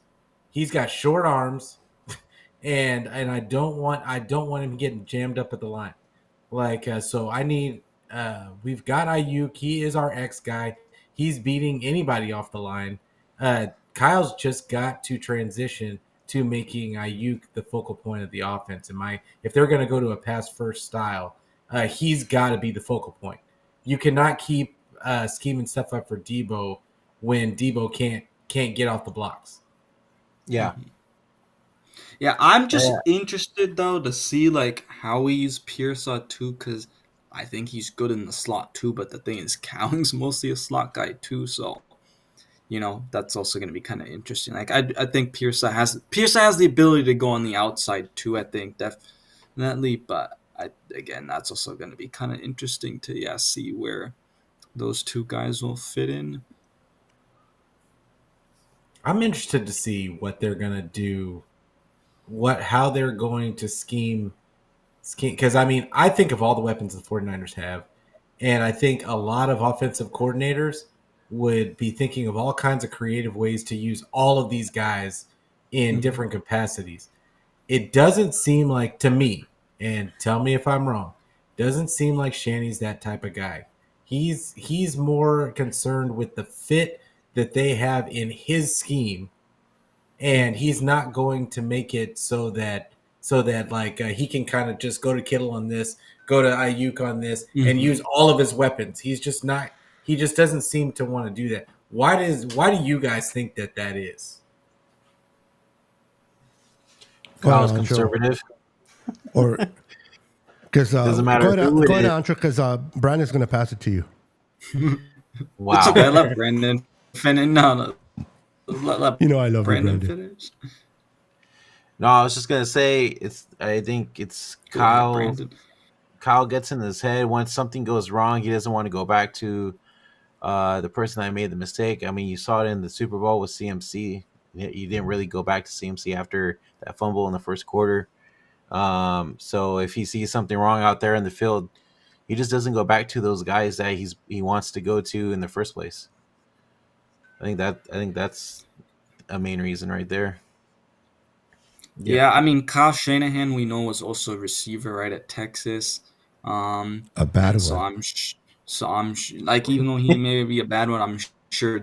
he's got short arms, and I don't want him getting jammed up at the line. Like so, I need. We've got Ayuk. He is our X guy. He's beating anybody off the line. Kyle's just got to transition to making Ayuk the focal point of the offense. If they're going to go to a pass first style, he's got to be the focal point. You cannot keep scheming stuff up for Debo when Debo can't get off the blocks. Yeah. yeah, I'm just interested though to see like how we use Pearsall too, because I think he's good in the slot too. But the thing is, Cowing's mostly a slot guy too, so that's also going to be kind of interesting. Like I think Pearsall has the ability to go on the outside too. I think definitely, but again, that's also going to be kind of interesting to see where those two guys will fit in. I'm interested to see what they're going to do, how they're going to scheme because I think of all the weapons the 49ers have, and I think a lot of offensive coordinators would be thinking of all kinds of creative ways to use all of these guys in different capacities. It doesn't seem like, to me, and tell me if I'm wrong, doesn't seem like Shanny's that type of guy. He's more concerned with the fit that they have in his scheme, and he's not going to make it so that like he can kind of just go to Kittle on this, go to Ayuk on this, and use all of his weapons. He's just not. He just doesn't seem to want to do that. Why do you guys think that is? Kyle's Go on, conservative. Or because Doesn't matter go who it ahead, is. Antra, because Brandon's going to pass it to you. Wow. It's okay. I love Brandon. No. Let You know I love you, Brandon Brandon. finish. No, I was just gonna say I think it's Go ahead, Kyle. Brandon. Kyle gets in his head once something goes wrong. He doesn't want to go back to the person that made the mistake. I mean, you saw it in the Super Bowl with CMC. He didn't really go back to CMC after that fumble in the first quarter. So if he sees something wrong out there in the field, he just doesn't go back to those guys that he wants to go to in the first place. I think that's a main reason right there. Yeah, I mean, Kyle Shanahan, we know, was also a receiver right at Texas. A bad And one. like, even though he may be a bad one, I'm sure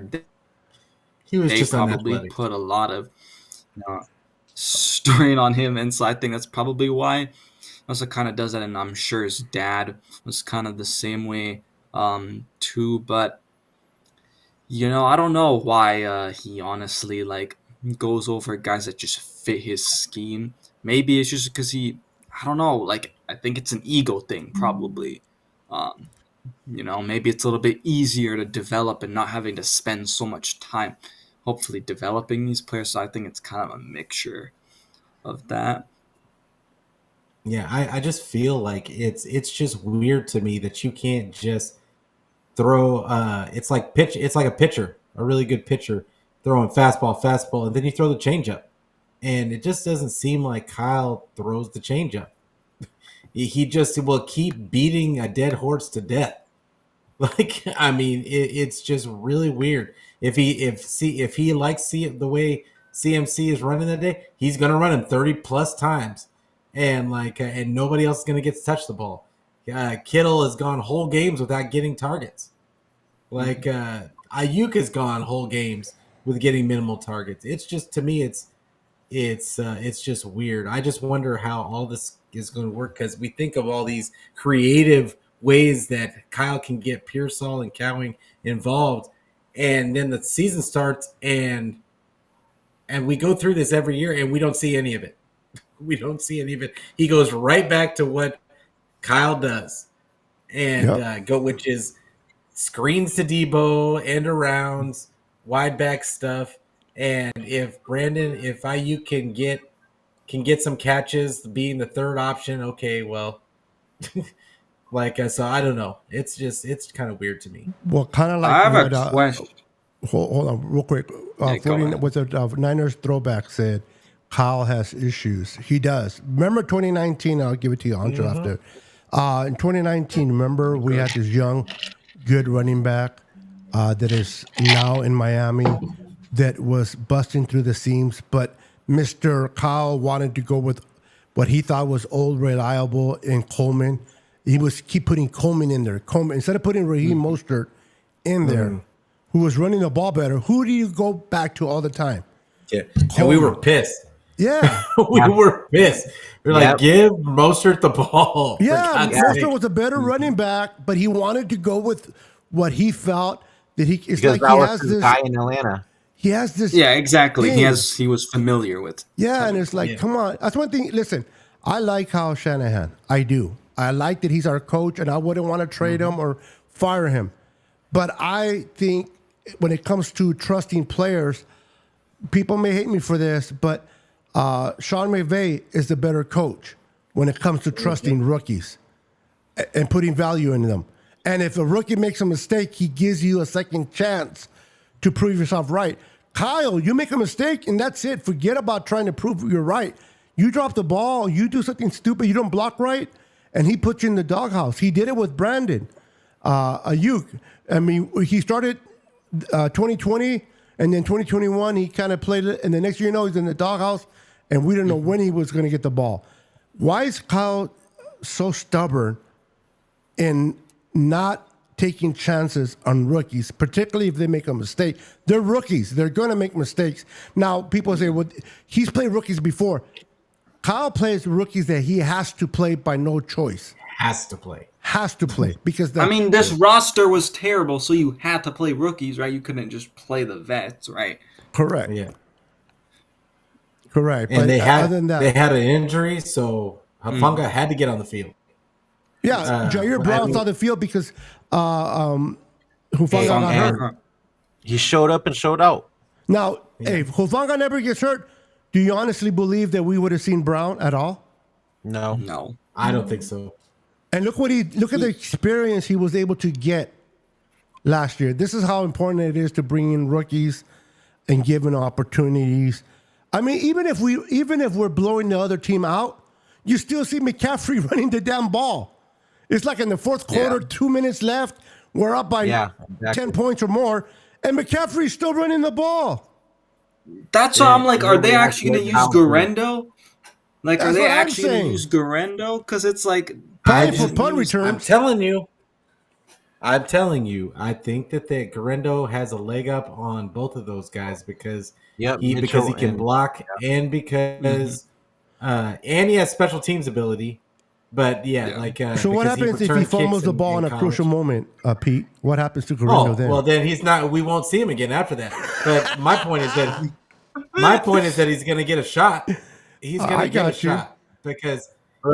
He was they just probably unathletic. put a lot of strain on him, and so I think that's probably why. Also, kind of does that, and I'm sure his dad was kind of the same way too. But I don't know why he honestly like goes over guys that just fit his scheme. Maybe it's just because I don't know. Like I think it's an ego thing, probably. Um, maybe it's a little bit easier to develop and not having to spend so much time, hopefully, developing these players. So I think it's kind of a mixture of that. Yeah, I just feel like it's just weird to me that you can't just throw. It's like a pitcher, a really good pitcher, throwing fastball, and then you throw the changeup, and it just doesn't seem like Kyle throws the changeup. He just will keep beating a dead horse to death. Like it's just really weird. If he likes the way CMC is running that day, he's gonna run him 30 plus times, and and nobody else is gonna get to touch the ball. Kittle has gone whole games without getting targets. Ayuk has gone whole games with getting minimal targets. It's just to me, it's just weird. I just wonder how all this is going to work because we think of all these creative ways that Kyle can get Pearsall and Cowing involved, and then the season starts and we go through this every year and we don't see any of it. We don't see any of it. He goes right back to what Kyle does, and which is screens to Debo, end arounds, wide back stuff. And if Ayuk can get some catches, being the third option, okay, well, Like, so I don't know. It's kind of weird to me. Well, kind of like I have what, a question. hold on real quick. Yeah, go ahead. With the Niners throwback said Kyle has issues. He does. Remember 2019? I'll give it to you, Ancho, after. In 2019, remember we had this young, good running back that is now in Miami that was busting through the seams, but Mr. Kyle wanted to go with what he thought was old, reliable in Coleman. He was keep putting Coleman in there. Coleman, instead of putting Raheem Mostert in there, who was running the ball better, who do you go back to all the time? Yeah, and we were pissed. Yeah. We were pissed. We were like, give Mostert the ball. Yeah, Mostert was a better running back, but he wanted to go with what he felt that he. It's Because like that he was has his this. guy in Atlanta. He has this. Yeah, exactly. thing. He was familiar with. Yeah, and it's like, come on. That's one thing. Listen, I like Kyle Shanahan. I do. I like that he's our coach, and I wouldn't want to trade him or fire him. But I think when it comes to trusting players, people may hate me for this, but Sean McVay is the better coach when it comes to trusting rookies and putting value in them. And if a rookie makes a mistake, he gives you a second chance to prove yourself right. Kyle, you make a mistake, and that's it. Forget about trying to prove you're right. You drop the ball, you do something stupid, you don't block right, and he puts you in the doghouse. He did it with Brandon Ayuk. I mean, he started 2020, and then 2021, he kind of played it, and the next year you know, he's in the doghouse, and we didn't know when he was going to get the ball. Why is Kyle so stubborn in not taking chances on rookies, particularly if they make a mistake? They're rookies. They're going to make mistakes. Now, people say, well, he's played rookies before. Kyle plays rookies that he has to play by no choice. Has to play. Has to play. Because this roster was terrible, so you had to play rookies, right? You couldn't just play the vets, right? Correct. Yeah. Correct. And but they had other than that, they had an injury, so Hufanga had to get on the field. yeah, Jair Brown's on the field because Hufanga got hurt. He showed up and showed out. Now, if Hufanga never gets hurt, do you honestly believe that we would have seen Brown at all? No. I don't think so. And look at the experience he was able to get last year. This is how important it is to bring in rookies and give them opportunities. I mean, even if we're blowing the other team out, you still see McCaffrey running the damn ball. It's like in the fourth quarter, 2 minutes left, we're up by 10 points or more, and McCaffrey's still running the ball. That's why I'm like, are they actually going to use Garendo? Like, are they actually going to use Garendo? Because it's like punt returns. I'm telling you, I think that Garendo has a leg up on both of those guys because he can block and because and he has special teams ability. But so what happens if he fumbles the ball in a crucial moment, Pete? What happens to Garendo then? Well, then he's not. We won't see him again after that. But my point is that he's going to get a shot. He's going to get a shot because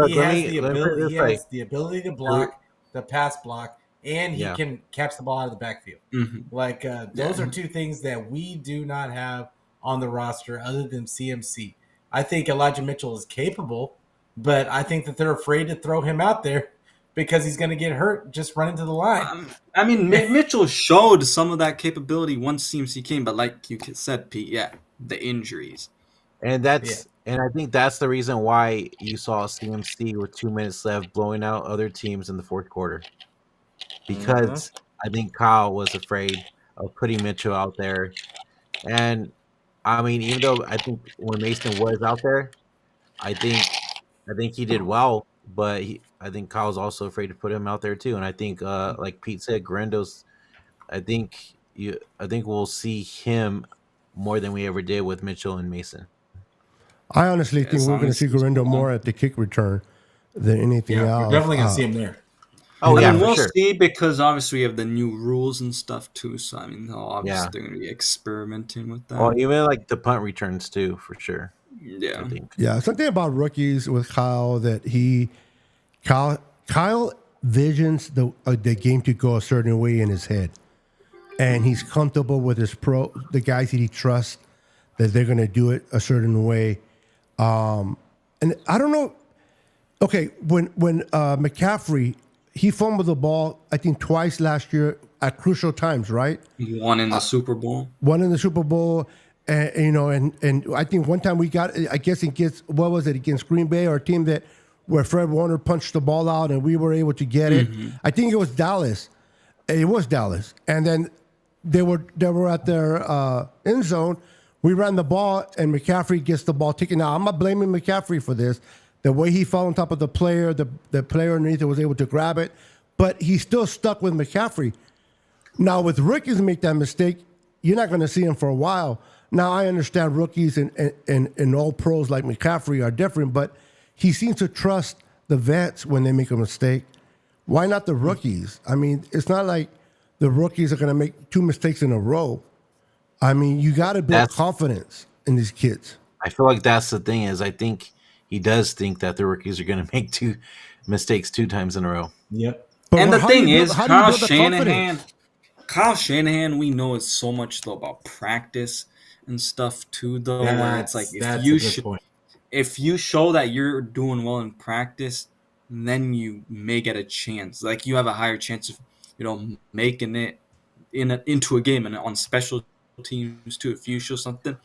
he has the ability to block, the pass block, and he can catch the ball out of the backfield. Mm-hmm. Those are two things that we do not have on the roster other than CMC. I think Elijah Mitchell is capable, but I think that they're afraid to throw him out there because he's going to get hurt just running to the line. I mean, Mitchell showed some of that capability once CMC came, but like you said, Pete, the injuries. And and I think that's the reason why you saw CMC with 2 minutes left blowing out other teams in the fourth quarter. Because I think Kyle was afraid of putting Mitchell out there. And I mean, even though I think when Mason was out there, I think he did well, but I think Kyle's also afraid to put him out there too. And I think, like Pete said, Garendo's. I think we'll see him more than we ever did with Mitchell and Mason. I honestly think we're going to see Garendo more at the kick return than anything else. We're definitely going to see him there. Oh, I mean, we'll see because obviously we have the new rules and stuff too. So I mean, they're going to be experimenting with that. Well, even like the punt returns too, for sure. Yeah, yeah. Something about rookies with Kyle that Kyle visions the game to go a certain way in his head, and he's comfortable with the guys that he trusts that they're going to do it a certain way. And I don't know. Okay, when McCaffrey he fumbled the ball, I think, twice last year at crucial times, right? One in the Super Bowl. One in the Super Bowl, and I think one time we got, I guess against, what was it, against Green Bay, or a team that where Fred Warner punched the ball out and we were able to get it. I think it was Dallas. It was Dallas, and then they were at their end zone. We ran the ball, and McCaffrey gets the ball taken out. I'm not blaming McCaffrey for this. The way he fell on top of the player, the player underneath it was able to grab it, but he's still stuck with McCaffrey. Now, with rookies make that mistake, you're not going to see him for a while. Now, I understand rookies and all pros like McCaffrey are different, but he seems to trust the vets when they make a mistake. Why not the rookies? I mean, it's not like the rookies are going to make 2 mistakes in a row. I mean, you got to build confidence in these kids. I feel like that's the thing is I think he does think that the rookies are going to make 2 mistakes 2 times in a row. Yep. But And the thing is, Kyle confidence? Shanahan, we know is so much though about practice and stuff too, though. Where it's like if you show that you're doing well in practice, then you may get a chance. Like you have a higher chance of making it into a game, and on special teams too. If you show something,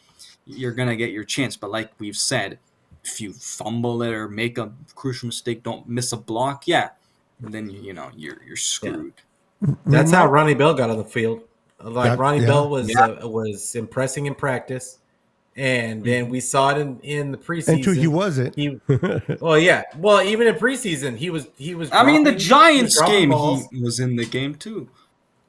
you're gonna get your chance. But like we've said, if you fumble it or make a crucial mistake, don't miss a block, then you're screwed. That's how Ronnie Bell got on the field. Ronnie Bell was impressing in practice, and then we saw it in the preseason. Until he wasn't. Well, even in preseason, he was. I mean, the Giants game, he was in the game too.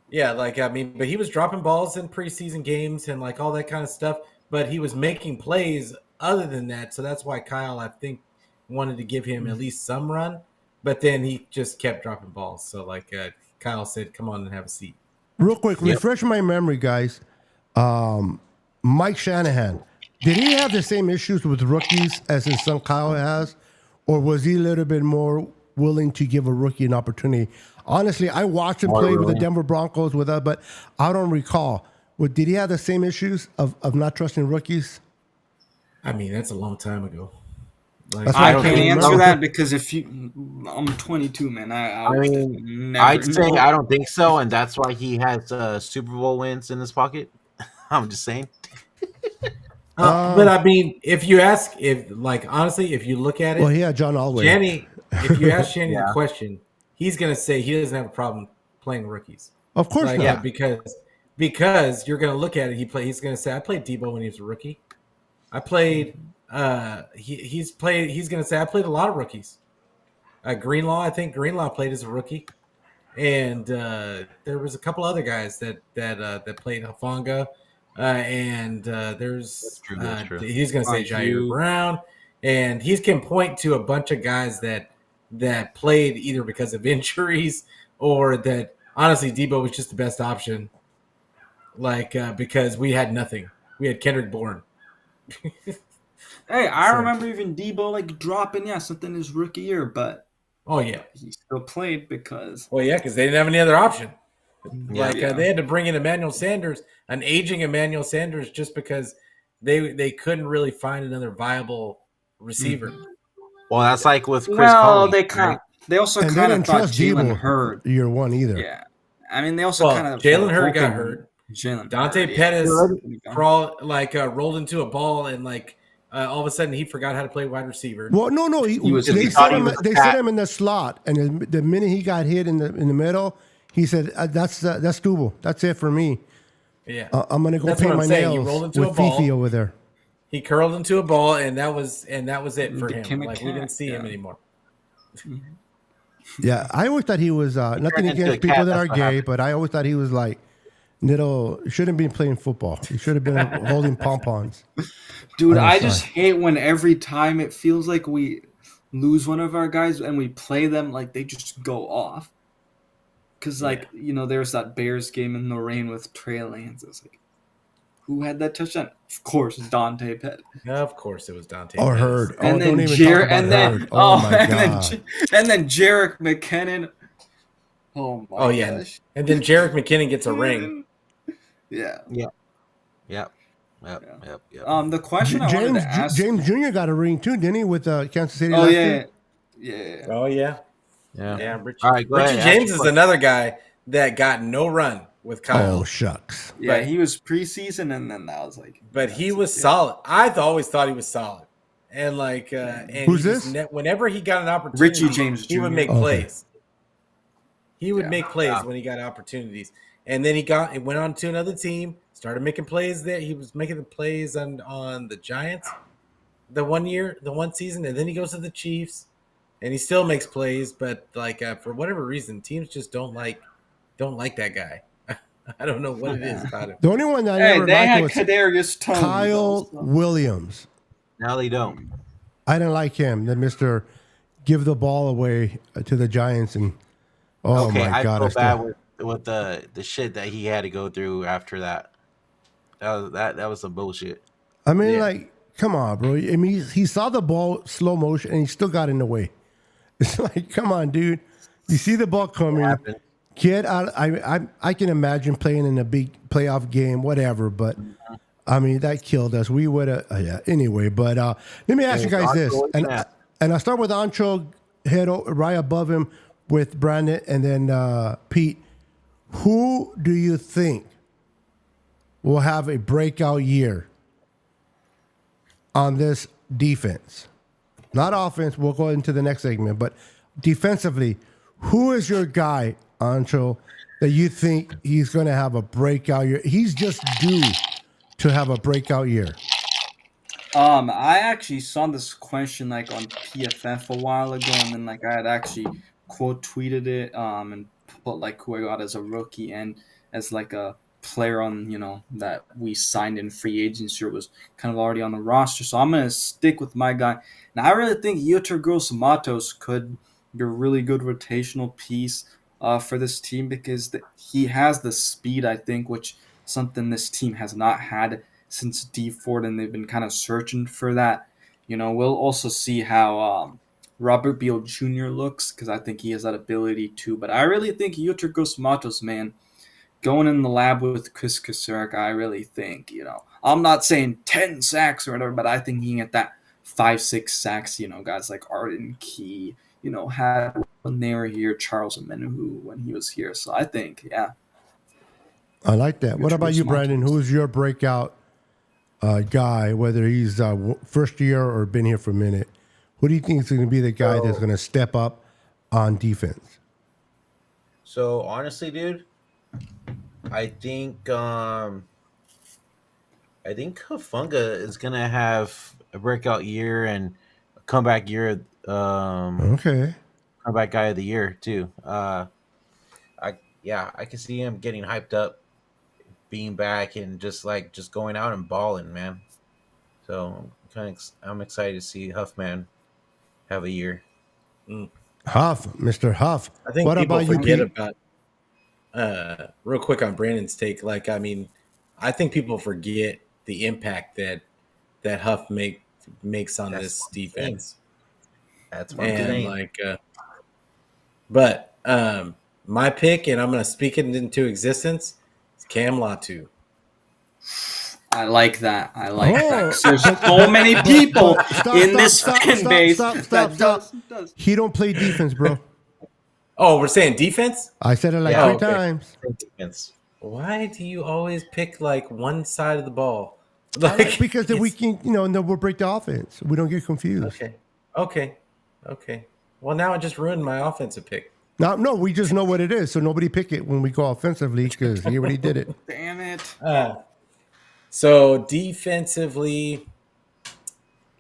Yeah, but he was dropping balls in preseason games and all that kind of stuff. But he was making plays other than that, so that's why Kyle, I think, wanted to give him at least some run. But then he just kept dropping balls. So Kyle said, "Come on and have a seat." Real quick, refresh my memory, guys. Mike Shanahan, did he have the same issues with rookies as his son Kyle has, or was he a little bit more willing to give a rookie an opportunity? Honestly, I watched him play with the Denver Broncos but I don't recall. Did he have the same issues of not trusting rookies? I mean, that's a long time ago. I can't answer that because I'm 22, man. I'd say I don't think so, and that's why he has Super Bowl wins in his pocket. I'm just saying. But I mean, if you look at it, well, yeah, John Elway. Shanny, if you ask Shanny the question, he's gonna say he doesn't have a problem playing rookies. Of course not. Yeah, because you're gonna look at it. He's gonna say, I played Debo when he was a rookie. I played. He's gonna say I played a lot of rookies. Greenlaw, I think Greenlaw played as a rookie, and there was a couple other guys that played Hafanga, and there's that's true. He's gonna say Jair Brown, and he can point to a bunch of guys that played either because of injuries or that honestly Debo was just the best option, because we had nothing. We had Kendrick Bourne. Hey, I remember even Debo dropping something his rookie year, but he still played because because they didn't have any other option. They had to bring in Emmanuel Sanders, an aging Emmanuel Sanders, just because they couldn't really find another viable receiver. Well, that's like with Chris Conley. They also kind of thought Jalen Hurd year one either. Yeah, I mean they also kind of Jalen Hurd got hurt. Dante Pettis rolled into a ball and all of a sudden he forgot how to play wide receiver. Well, no, they set him in the slot, and the minute he got hit in the middle, he said, "That's doable. That's it for me." Yeah, I'm gonna go paint my nails with Fifi over there. He curled into a ball, and that was it for him. We didn't see him anymore. Yeah, I always thought he was nothing against people that are gay, but I always thought he was shouldn't be playing football. He should have been holding pom-poms. Dude, I just hate when every time it feels like we lose one of our guys and we play them, they just go off. Because, there's that Bears game in the rain with Trey Lance. It's who had that touchdown? Of course, Dante Pettis. Yeah, of course it was Dante. Or Hurd. And then Hurd. And then Jerick McKinnon. Oh my gosh. And then Jerick McKinnon gets a ring. Yeah. Yep. The question I wanted to ask, James Jr. got a ring too, didn't he? With Kansas City. Oh yeah. Oh yeah. Yeah. Yeah, All right, go Richie ahead. James is another guy that got no run with Kyle. Oh shucks. Yeah, But- he was preseason, and then that was like. But that's he it, was yeah. solid. Always thought he was solid, and like, and Who's he just this? whenever he got an opportunity, Richie James he would Jr.. make Okay. plays. He would Yeah. make plays when he got opportunities, and then he went on to another team, started making plays there. He was making the plays on the Giants, the one season, and then he goes to the Chiefs, and he still makes plays. But like for whatever reason, teams just don't like that guy. I don't know what it is about him. The only one that I Hey, never they liked had was Kadarius Toney. Kyle though, so- Williams. Now they don't. I didn't like him. The Mister give the ball away to the Giants, and oh Okay, my I god, feel I bad still, with the shit that he had to go through after that. That was some bullshit. I mean, Yeah. like, come on, bro. I mean, he saw the ball slow motion, and he still got in the way. It's like, come on, dude. You see the ball coming. happened? Get out. I can imagine playing in a big playoff game, whatever. But I mean, that killed us. We would have. Yeah. Anyway, but let me ask you guys this, and I'll start with Ancho, right above him with Brandon, and then Pete. Who do you think will have a breakout year on this defense? Not offense. We'll go into the next segment, but defensively, who is your guy, Ancho, that you think he's going to have a breakout year? He's just due to have a breakout year. I actually saw this question like on PFF a while ago, and then like I had actually quote tweeted it, and put like who I got as a rookie and as like a player on that we signed in free agency or was kind of already on the roster. So I'm gonna stick with my guy. Now I really think Yetur Gross-Matos could be a really good rotational piece for this team because he has the speed, I think, which something this team has not had since D Ford, and they've been kind of searching for that. We'll also see how Robert Beal Jr. looks because I think he has that ability too. But I really think Yetur Gross-Matos, man, going in the lab with Chris Kasurek, I really think, I'm not saying 10 sacks or whatever, but I think he can get that 5-6 sacks, guys like Arden Key, had when they were here, Charles Omenihu when he was here. So I think, yeah. I like that. What about you, Gross-Matos. Brandon? Who's your breakout guy, whether he's first year or been here for a minute? Who do you think is going to be the guy that's going to step up on defense? So honestly, dude, I think Hafunga is gonna have a breakout year and a comeback year. Okay. Comeback guy of the year too. I can see him getting hyped up, being back, and just going out and balling, man. So I'm excited to see Huffman have a year. Huff, Mr. Huff. I think What people about you, forget Pete? about real quick on Brandon's take. Like, I mean, I think people forget the impact that Huff makes on this defense. That's what I'm And saying. like, but my pick, and I'm going to speak it into existence, is Cam Latu. I like that. I like Oh, that. 'Cause there's so many people in this fan base Stop. that does. He don't play defense, bro. Oh, we're saying defense? I said it like Yeah, 3 okay. times. Defense. Why do you always pick like one side of the ball? Like, Because then we it's- can, and then we'll break the offense. We don't get confused. Okay. Well, now it just ruined my offensive pick. No, we just know what it is, so nobody pick it when we go offensively because he already did it. Damn it. So defensively,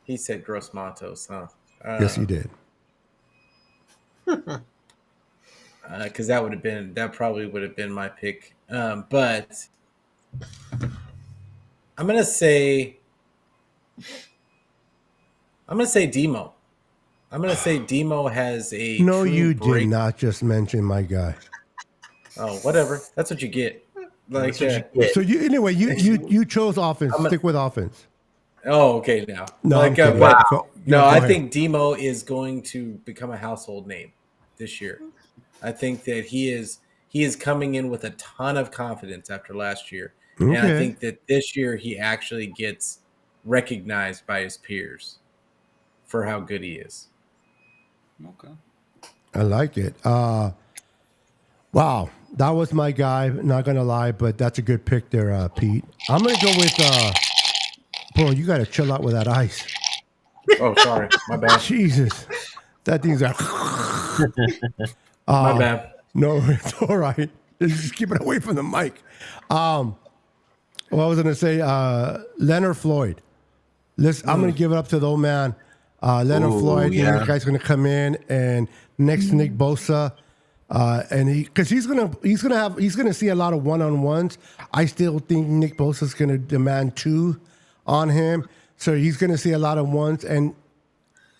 he said Gross Matos, huh? Yes, he did. Because that probably would have been my pick. But I'm gonna say Demo. I'm gonna say Demo has a No, true you break- did not just mention my guy. Oh, whatever. That's what you get. Like, That's what you get. So you chose offense. Stick with offense. oh, okay. Now, No, I'm like, kidding. but Go I ahead. think Demo is going to become a household name this year. I think that he is coming in with a ton of confidence after last year, and I Okay. think that this year he actually gets recognized by his peers for how good he is. Okay. I like it. Wow, that was my guy. Not gonna lie, but that's a good pick there, Pete. I'm gonna go with. Bro, you gotta chill out with that ice. Oh, sorry, my bad. Jesus, that thing's like. My bad. No, it's all right. Just keep it away from the mic. What was I gonna say? Leonard Floyd. I'm gonna give it up to the old man. Leonard Floyd. yeah. That guy's gonna come in and next to Nick Bosa. And he's gonna see a lot of one-on-ones. I still think Nick Bosa's gonna demand 2 on him, so he's gonna see a lot of ones. And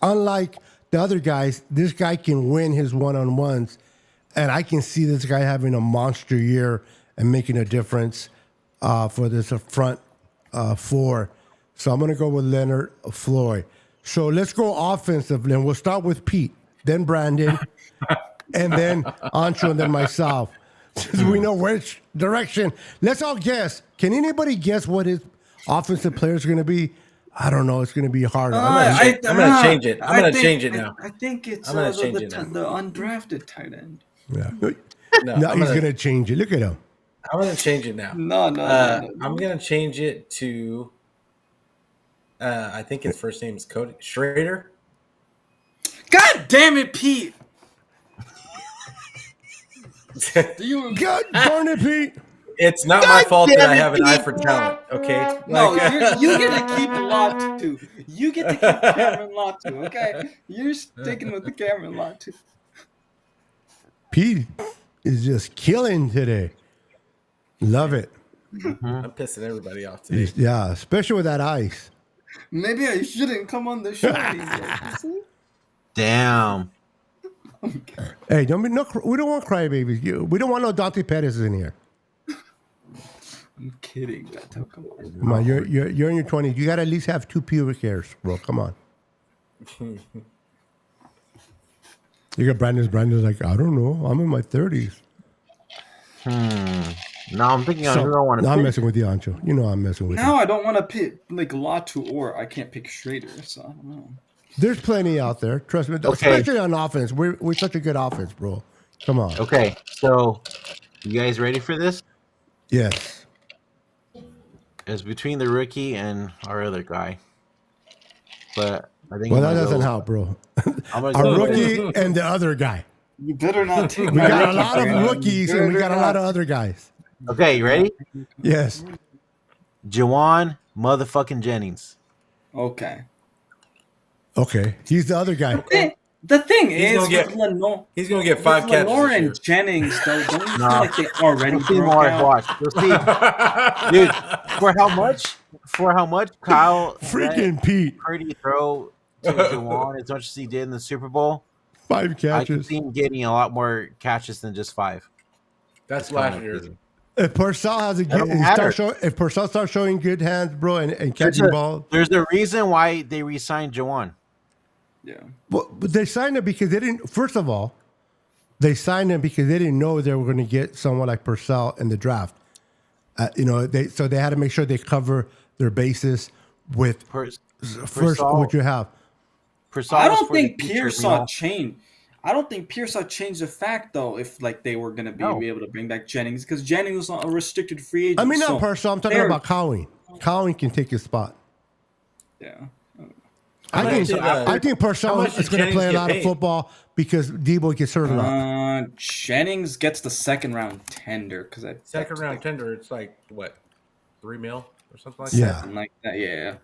unlike the other guys, this guy can win his one-on-ones, and I can see this guy having a monster year and making a difference for this front 4. So I'm gonna go with Leonard Floyd. So let's go offensively, and we'll start with Pete, then Brandon. And then Ancho, and then myself. So we know which direction. Let's all guess. Can anybody guess what his offensive player is going to be? I don't know. It's going to be hard. I'm gonna change it. I'm gonna change it now. I think it's I'm gonna change it now. the undrafted tight end. Yeah. No, No, I'm he's gonna- going to change it. Look at him. I'm gonna change it now. No. I'm gonna change it to. I think his first name is Cody Schrader. God damn it, Pete! Do you? God darn it, Pete. It's not my fault that I have an eye for talent. Okay. No, Like- you get to keep Latu. You get to keep Cameron Latu. Okay, you're sticking with the Cameron Latu. Pete is just killing today. Love it. I'm pissing everybody off today. Yeah, especially with that ice. Maybe I shouldn't come on the show. See? Damn. Hey, we don't want crybabies. We don't want no Dante Pettis in here. I'm kidding, Beto. Come on. Come on, you're in your 20s. You got to at least have 2 pubic hairs, bro. Come on. You got Brandon's like, I don't know. I'm in my 30s. No, I'm thinking I don't want to. I'm messing with you, Ancho. You know I'm messing with Now you. I don't want to pick like Latu or I can't pick Schrader, so I don't know. There's plenty out there. Trust me. Okay. Especially on offense. We're such a good offense, bro. Come on. Okay, so you guys ready for this? Yes. It's between the rookie and our other guy, but I think. Well, I'm that gonna doesn't go- help, bro. I'm gonna Our go rookie and the other guy. You better not take We my got a rookie lot of pick. rookies and we got a lot of other guys. Okay, you ready? Yes. Jawan motherfucking Jennings. Okay. Okay. He's the other guy. The thing He's is, gonna get- with Lenore, He's gonna get 5 catches. Lenore this year. and Jennings, though, don't you feel Nah. like they already You'll see broke more. out? Watch. You'll see, dude. For how much? Kyle Freaking Pete. Purdy throw to Jawan as much as he did in the Super Bowl? 5 I can catches. see him getting a lot more catches than just 5. That's Coming last up year. season. If Purcell has a That good, don't matter. if Purcell starts showing good hands, bro, and There's catching a, ball, there's a reason why they re-signed Jawan. Yeah. but they signed him because they didn't. First of all, they signed him because they didn't know they were going to get someone like Purcell in the draft. So they had to make sure they cover their bases with first Purcell- what you have. Purcell I was don't for the think future, Pearsall changed. I don't think Pearsall changed the fact though if like they were gonna be No. able to bring back Jennings because Jennings was a restricted free agent. I mean, so not Purcell. I'm talking they're- about Cowing. Cowing can take his spot. Yeah. How I much did, think Purcell how much is did going to play a Jennings lot get of paid? football because Debo gets hurt a lot. Jennings gets the second round tender because I second round tender, it's like what, $3 million or something like Yeah. something like that. Yeah.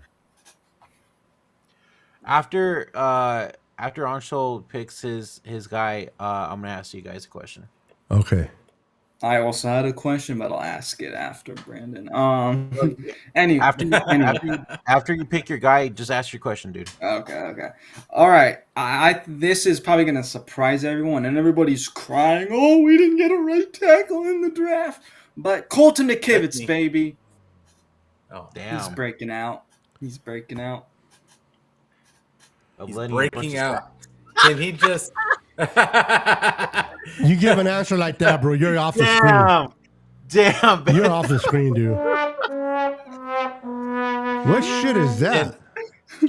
After Anshul picks his guy, I'm gonna ask you guys a question. Okay. I also had a question, but I'll ask it after Brandon. Anyway, After you pick your guy, just ask your question, dude. Okay. All right. I this is probably gonna surprise everyone, and everybody's crying. Oh, we didn't get a right tackle in the draft. But Colton McKivitz, me. baby, Oh, Damn. he's breaking out. He's breaking out. I'm he's letting you breaking punch out. Can he just? You give an answer like that, bro. You're off the screen. Damn, man. You're off the screen, dude. What shit is that?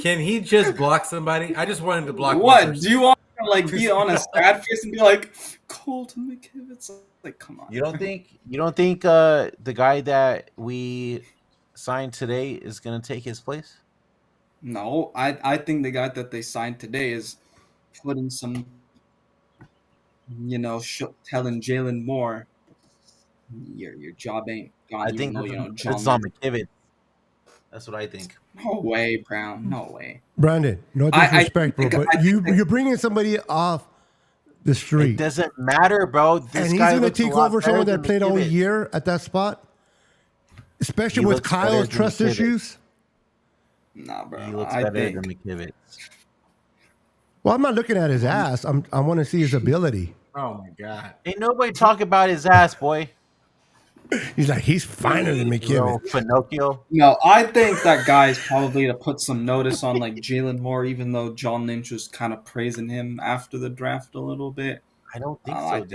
Can he just block somebody? I just want him to block. one What person. do you want? like be on a sad face and be like Colton McKivitz. Like, come on. You don't think the guy that we signed today is gonna take his place? No, I think the guy that they signed today is putting some, telling Jalen Moore, your job ain't gone. I Even think though this is on McKivitt. That's what I think. no way, Brown, no way. Brandon, no disrespect, bro, but you're bringing somebody off the street. It doesn't matter, bro. This and he's guy going to looks a take lot over better someone than that played all McKivitt. year at that spot, especially He with looks better Kyle's than trust McKivitt. issues. Nah, bro. He looks I better think than McKivitt. Well, I'm not looking at his ass. I want to see his ability. Oh my god. Ain't nobody talk about his ass, boy. He's like, he's finer than Little McKivitt. Pinocchio. No, I think that guy's probably to put some notice on like Jalen Moore, even though John Lynch was kind of praising him after the draft a little bit. I don't think I so, think-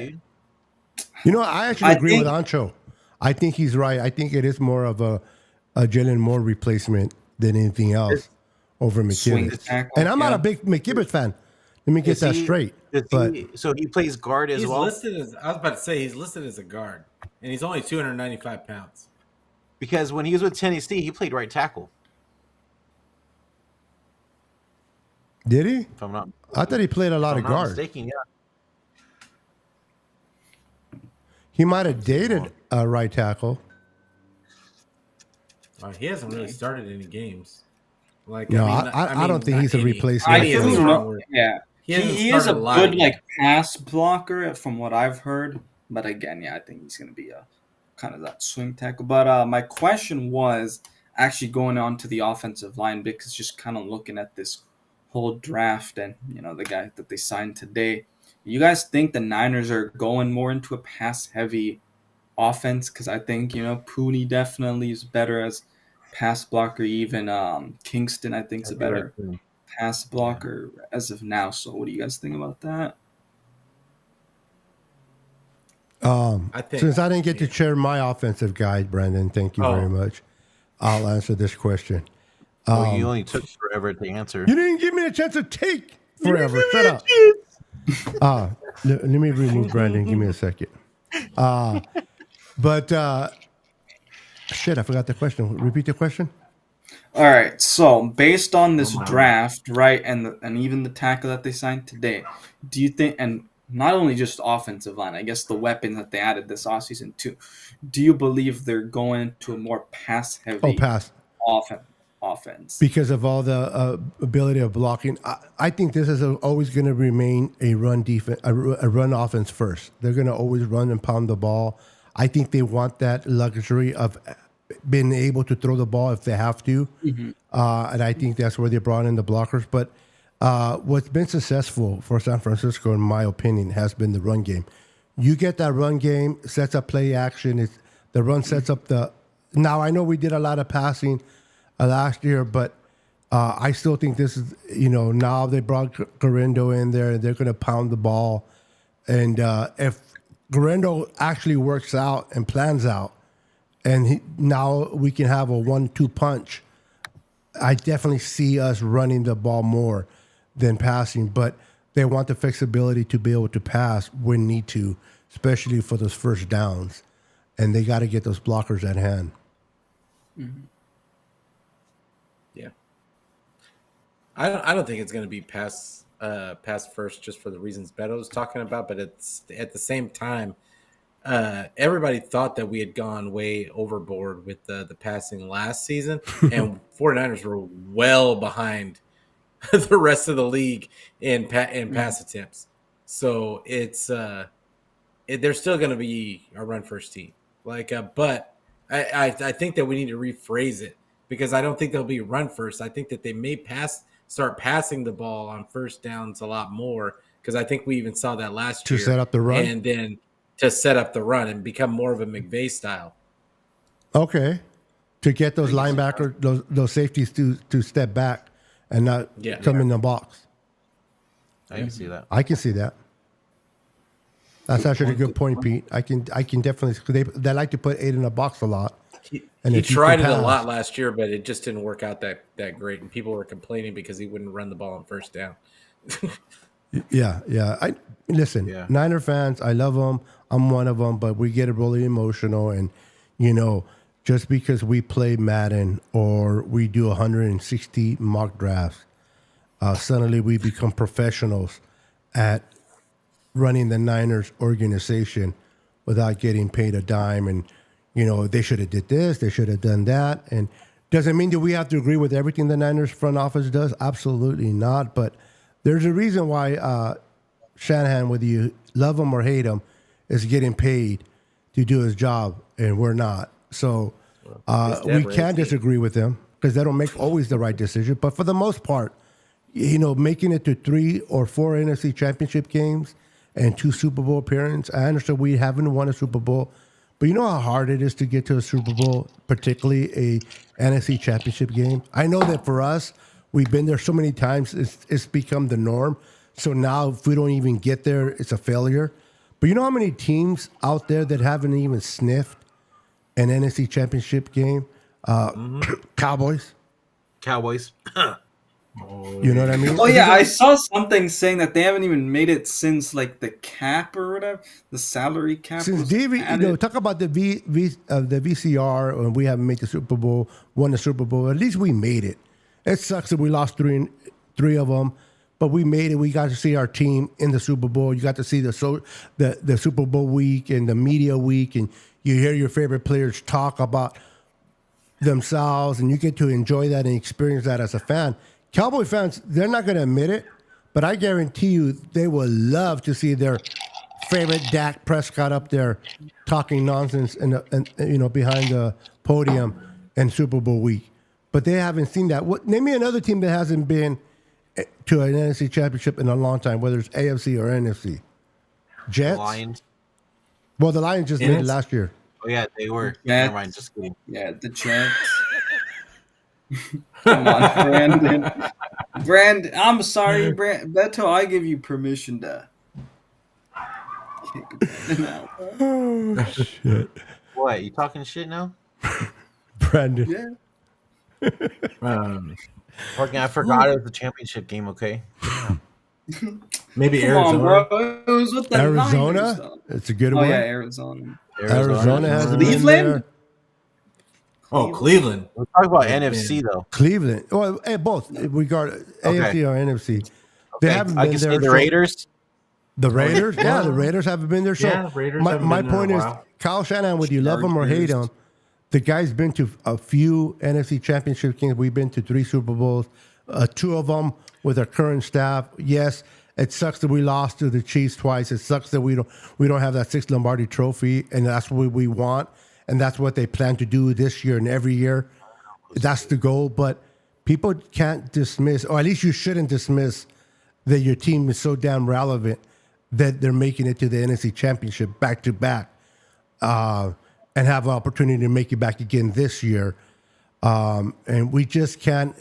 dude. You know, I actually I agree with think- Ancho. I think he's right. I think it is more of a Jalen Moore replacement than anything else over Swing McKivitt. tackle, And I'm not yeah. a big McKivitt fan. Let me get Is that he- straight. Is But so he plays guard as He's well? listed as I was about to say he's listed as a guard, and he's only 295 pounds. Because when he was with Tennessee, he played right tackle. did he? If I'm not, I thought he played a lot of if I'm not guard. mistaken, yeah. He might have dated a right tackle. He hasn't really started any games. Like No, I I don't think not he's a any. replacement. I Any is think a for- strong word. yeah. hasn't He is a started lot good of like games. pass blocker from what I've heard. But again, yeah, I think he's gonna be a kind of that swing tackle. But my question was actually going on to the offensive line because just kind of looking at this whole draft and the guy that they signed today. You guys think the Niners are going more into a pass heavy offense? Because I think Pooney definitely is better as pass blocker. Even Kingston, I think, is a better pass blocker as of now. So what do you guys think about that? I think Since I didn't get to share my offensive guide, Brandon, thank you very much. I'll answer this question. Well, you only took forever to answer. You didn't give me a chance to take forever. Shut up. Let me remove Brandon. Give me a second. Shit, I forgot the question. Repeat the question. All right. So based on this draft, right, and even the tackle that they signed today, do you think, and not only just offensive line, I guess the weapon that they added this offseason too, do you believe they're going to a more pass heavy Oh, pass. offense? Because of all the ability of blocking, I think this is always going to remain a run defense, a run offense first. They're going to always run and pound the ball. I think they want that luxury of being able to throw the ball if they have to, and I think that's where they brought in the blockers. But what's been successful for San Francisco, in my opinion, has been the run game. You get that run game, sets up play action. The run sets up the. Now I know we did a lot of passing last year, but I still think this is, now they brought Garendo in there and they're going to pound the ball. And if Garendo actually works out and plans out, and now we can have a 1-2 punch, I definitely see us running the ball more than passing. But they want the flexibility to be able to pass when need to, especially for those first downs. And they got to get those blockers at hand. Yeah. I don't think it's going to be pass first just for the reasons Beto was talking about, but it's at the same time, everybody thought that we had gone way overboard with the passing last season, and 49ers were well behind the rest of the league in pass attempts. So it's they're still going to be a run first team. But I think that we need to rephrase it, because I don't think they'll be run first. I think that they may start passing the ball on first downs a lot more, because I think we even saw that last year. To set up the run? And then to set up the run and become more of a McVay style. Okay. To get those linebackers, those safeties to step back and not come in the box. I can see that. I can see that. That's actually a good point, Pete. I can definitely. They like to put 8 in a box a lot. He if you tried can it a pass- lot last year, but it just didn't work out that great. And people were complaining because he wouldn't run the ball on first down. Yeah, yeah. Listen, Yeah. Niner fans, I love them. I'm one of them, but we get really emotional, and just because we play Madden or we do 160 mock drafts, suddenly we become professionals at running the Niners organization without getting paid a dime. And they should have did this, they should have done that. And doesn't mean that we have to agree with everything the Niners front office does. Absolutely not. But there's a reason why Shanahan, whether you love him or hate him, is getting paid to do his job, and we're not. So we can disagree with them because they don't make always the right decision. But for the most part, making it to 3 or 4 NFC Championship games and 2 Super Bowl appearances. I understand we haven't won a Super Bowl, but you know how hard it is to get to a Super Bowl, particularly a NFC Championship game. I know that for us, we've been there so many times; it's become the norm. So now, if we don't even get there, it's a failure. But you know how many teams out there that haven't even sniffed an NFC Championship game? Cowboys. You know what I mean? Oh yeah, I saw something saying that they haven't even made it since like the cap or whatever, the salary cap. Since talk about the the VCR, and we haven't made the Super Bowl, won the Super Bowl. At least we made it. It sucks that we lost three of them, but we made it. We got to see our team in the Super Bowl. You got to see the Super Bowl week and the media week, and you hear your favorite players talk about themselves, and you get to enjoy that and experience that as a fan. Cowboy fans, they're not going to admit it, but I guarantee you they will love to see their favorite Dak Prescott up there talking nonsense and behind the podium in Super Bowl week. But they haven't seen that. Name me another team that hasn't been to an NFC Championship in a long time, whether it's AFC or NFC. Jets? Lions. Well, the Lions just made it last year. Oh, yeah, they were. Yeah. Never mind, just kidding. Yeah, the Jets. Come on, Brandon. Brandon, I'm sorry, Beto. I give you permission to kick Brandon out. Oh, shit. What, you talking shit now? Brandon. Yeah. I forgot it was the championship game, okay? Maybe Come Arizona. on, bro. It was with the Arizona? Niners, though. It's a good Oh one. yeah, Arizona. Arizona hasn't been Cleveland? there. Oh, Cleveland. We're talking about NFC, though. Cleveland. Well, both. Regard AFC or NFC. They haven't I been can there. say the Raiders. The Raiders? Yeah, the Raiders haven't been there. So Yeah, Raiders haven't my been there in point a is, while. Kyle Shanahan, whether you love him or hate him, the guy's been to a few NFC Championship games. We've been to 3 Super Bowls, 2 of them with our current staff. Yes, it sucks that we lost to the Chiefs twice. It sucks that we don't have that 6th Lombardi trophy, and that's what we want, and that's what they plan to do this year and every year. That's the goal, but people can't dismiss, or at least you shouldn't dismiss, that your team is so damn relevant that they're making it to the NFC Championship back to back, and have an opportunity to make it back again this year. And we just can't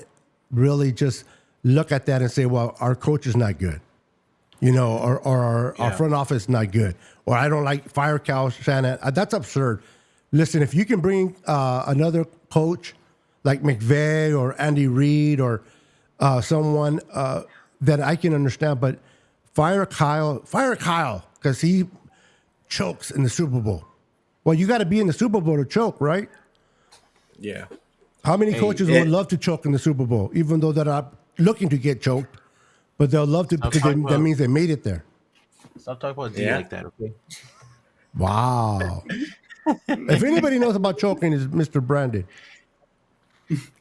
really just look at that and say, well, our coach is not good, or our front office is not good, or I don't like fire Kyle Shanahan. That's absurd. Listen, if you can bring another coach like McVay or Andy Reid or someone that I can understand, but fire Kyle, because he chokes in the Super Bowl. Well, you got to be in the Super Bowl to choke, right? Yeah. How many coaches would love to choke in the Super Bowl, even though they're not looking to get choked, but they'll love to because that means they made it there. Stop talking about D like that, okay? Wow. If anybody knows about choking, it's Mr. Brandon.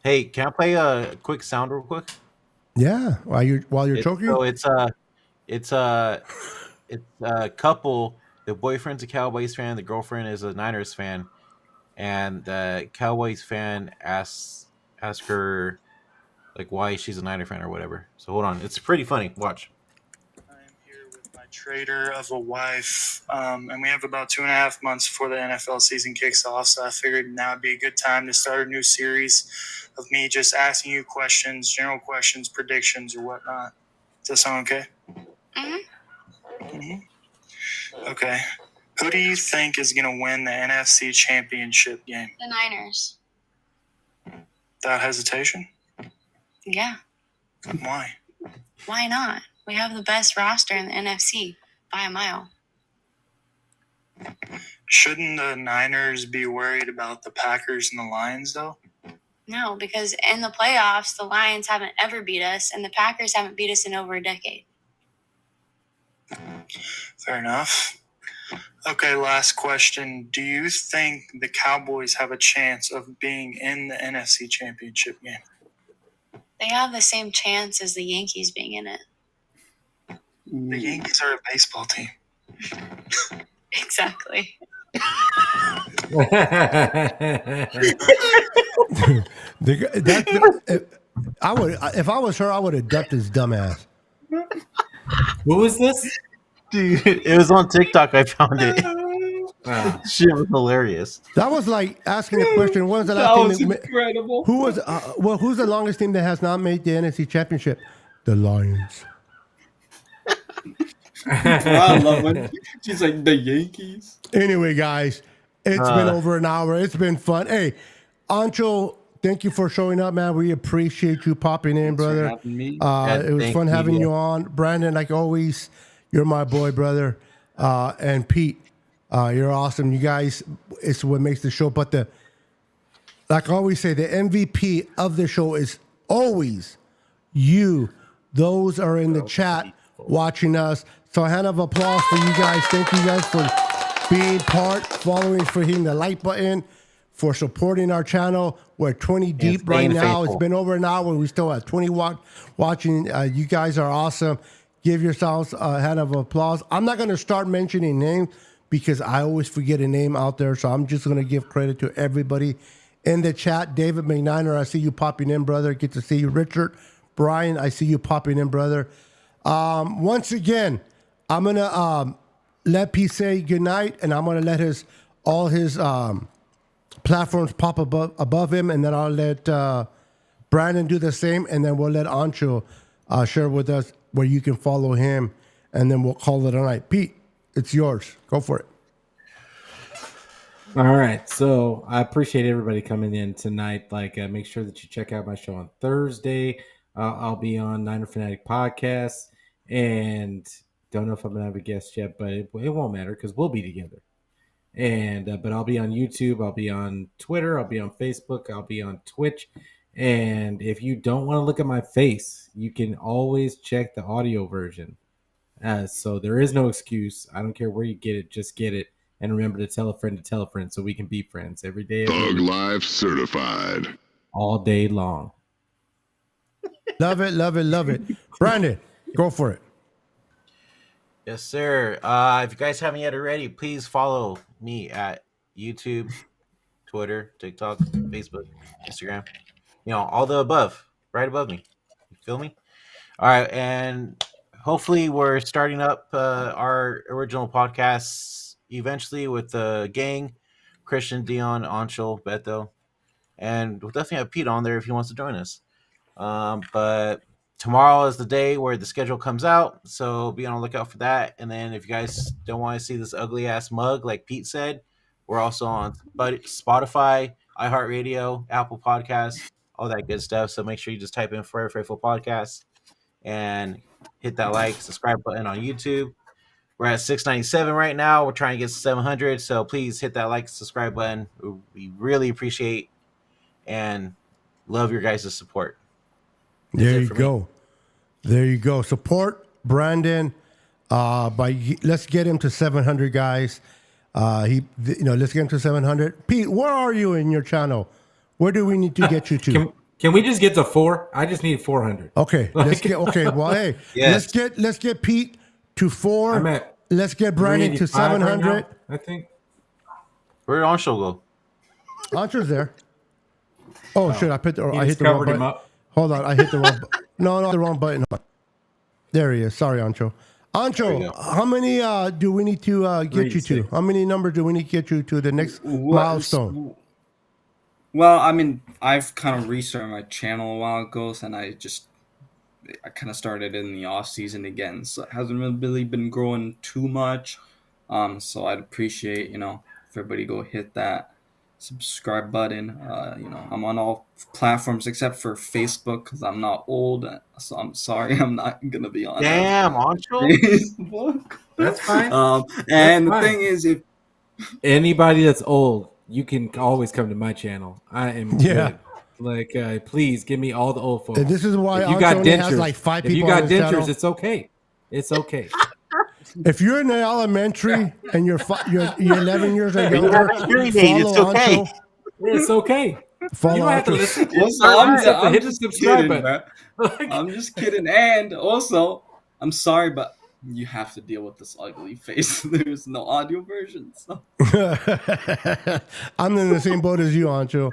Hey, can I play a quick sound real quick? Yeah, while you're choking. So it's a couple. The boyfriend's a Cowboys fan. The girlfriend is a Niners fan, and the Cowboys fan asks her like why she's a Niner fan or whatever. So hold on, it's pretty funny. Watch. I'm here with my trader of a wife, and we have about 2.5 months before the NFL season kicks off. So I figured now would be a good time to start a new series of me just asking you questions, general questions, predictions, or whatnot. Does that sound okay? Mm-hmm. Okay. Who do you think is going to win the NFC Championship game? The Niners. Without hesitation? Yeah. Why? Why not? We have the best roster in the NFC by a mile. Shouldn't the Niners be worried about the Packers and the Lions, though? No, because in the playoffs, the Lions haven't ever beat us, and the Packers haven't beat us in over a decade. Fair enough. Okay, last question. Do you think the Cowboys have a chance of being in the NFC Championship game? They have the same chance as the Yankees being in it. The Yankees are a baseball team. Exactly. If I was her, I would have ducked his dumb ass. What was this? Dude, it was on TikTok. I found it. Shit was hilarious. That was like asking a question. When was the That last was team incredible. who's the longest team that has not made the NFC Championship? The Lions. I love it. She's like, the Yankees. Anyway, guys, it's been over an hour. It's been fun. Hey, Ancho, thank you for showing up, man. We appreciate you popping in, Thanks for brother. having me. It was fun having you on. Brandon, like always, you're my boy, brother. And Pete, you're awesome. You guys, it's what makes the show. But like I always say, the MVP of the show is always you. Those are in the chat watching us. So a hand of applause for you guys. Thank you guys for being part, following, for hitting the like button, for supporting our channel. We're 20 deep right now. It's been over an hour. We still have 20 watching. You guys are awesome. Give yourselves a hand of applause. I'm not going to start mentioning names because I always forget a name out there. So I'm just going to give credit to everybody in the chat. David McNiner, I see you popping in, brother. Get to see you. Richard, Brian, I see you popping in, brother. Once again, I'm going to let Pete say goodnight, and I'm going to let all his platforms pop above him, and then I'll let Brandon do the same, and then we'll let Ancho share with us where you can follow him, and then we'll call it a night. Pete, it's yours. Go for it. All right. So I appreciate everybody coming in tonight. Like, make sure that you check out my show on Thursday. I'll be on Niner Fanatic Podcast, and don't know if I'm gonna have a guest yet, but it won't matter because we'll be together. And but I'll be on YouTube, I'll be on Twitter, I'll be on Facebook, I'll be on Twitch. And if you don't want to look at my face, you can always check the audio version. So there is no excuse. I don't care where you get it, just get it. And remember to tell a friend so we can be friends every day. Thug Life certified. All day long. Love it, love it, love it. Brandon, go for it. Yes, sir. If you guys haven't yet already, please follow me at YouTube, Twitter, TikTok, Facebook, Instagram. You know, all the above, right above me. You feel me? All right, and hopefully we're starting up our original podcasts eventually with the gang, Christian, Dion, Anshul, Beto, and we'll definitely have Pete on there if he wants to join us. But tomorrow is the day where the schedule comes out, so be on the lookout for that. And then if you guys don't want to see this ugly ass mug, like Pete said, we're also on Spotify, iHeartRadio, Apple Podcasts, all that good stuff. So make sure you just type in Forever Faithful Podcast and hit that like, subscribe button on YouTube. We're at 697 right now. We're trying to get to 700, so please hit that like, subscribe button. We really appreciate and love your guys' support. There you go. There you go. Support Brandon. Let's get him to 700, guys. Let's get him to 700. Pete, where are you in your channel? Where do we need to get you to? Can we just get to 4? I just need 400. Okay, let's get. Okay, well, hey, yes. let's get Pete to 4. Let's get Brandon to 700. Right now, I think. Where did Anshul go? Ancho's there. Oh shit! I hit the wrong button. Up. Hold on, I hit the wrong button. No, the wrong button. There he is. Sorry, Ancho. Ancho, how many do we need to get you to? How many numbers do we need to get you to the next milestone? Well, I mean, I've kind of restarted my channel a while ago, and I kind of started in the off season again, so it hasn't really been growing too much. So I'd appreciate, if everybody go hit that. subscribe button. I'm on all platforms except for Facebook because I'm not old. So I'm sorry, I'm not gonna be on Damn, Ancho. Facebook. That's fine. And the fine. thing is, if Anybody that's old, you can always come to my channel. I am Yeah. good. Like, please give me all the old folks. And this is why if you Ancho got only dentures, has like 5 if you people got on his dentures, channel. it's okay. It's okay. If you're in the elementary and you're 11 years or younger, have a hearing aid, it's follow okay. Ancho. It's okay. Follow You don't have to Ancho. listen. also, You just have to I'm hit the just subscribe kidding, button. man. I'm just kidding. And also, I'm sorry, but you have to deal with this ugly face. There's no audio version. So. I'm in the same boat as you, Ancho.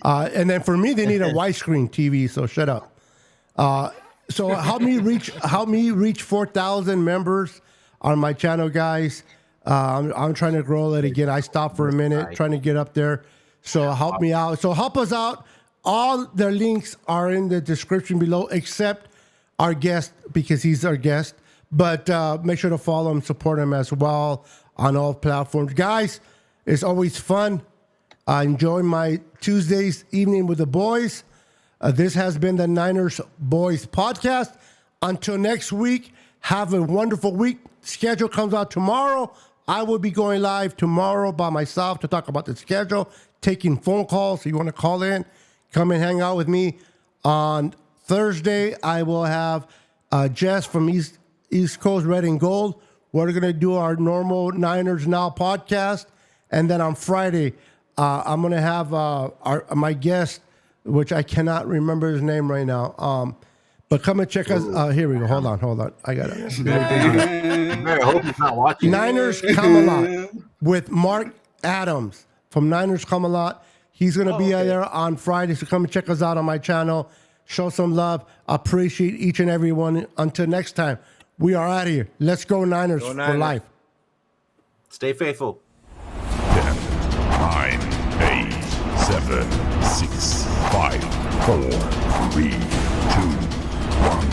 And then for me, they need a widescreen TV. So shut up. So help me reach 4,000 members on my channel, guys. I'm trying to grow it again. I stopped for a minute trying to get up there. So help me out. So help us out. All their links are in the description below, except our guest because he's our guest. But make sure to follow him, support him as well on all platforms. Guys, it's always fun. I enjoy my Tuesdays evening with the boys. This has been the Niners Boys podcast. Until next week, have a wonderful week. Schedule comes out tomorrow. I will be going live tomorrow by myself to talk about the schedule, taking phone calls. So you want to call in, come and hang out with me. On Thursday, I will have Jess from East Coast Red and Gold. We're going to do our normal Niners Now podcast. And then on Friday, I'm going to have my guest, which I cannot remember his name right now. But come and check us. Here we go. Hold on. I got it. I hope he's not watching. Niners Camelot with Mark Adams from Niners Camelot. He's going to be there on Friday. So come and check us out on my channel. Show some love. Appreciate each and every one. Until next time, we are out of here. Let's go Niners for life. Stay faithful. 10, 9, 8, 7, 6, 5, 4, 3, 2, 1.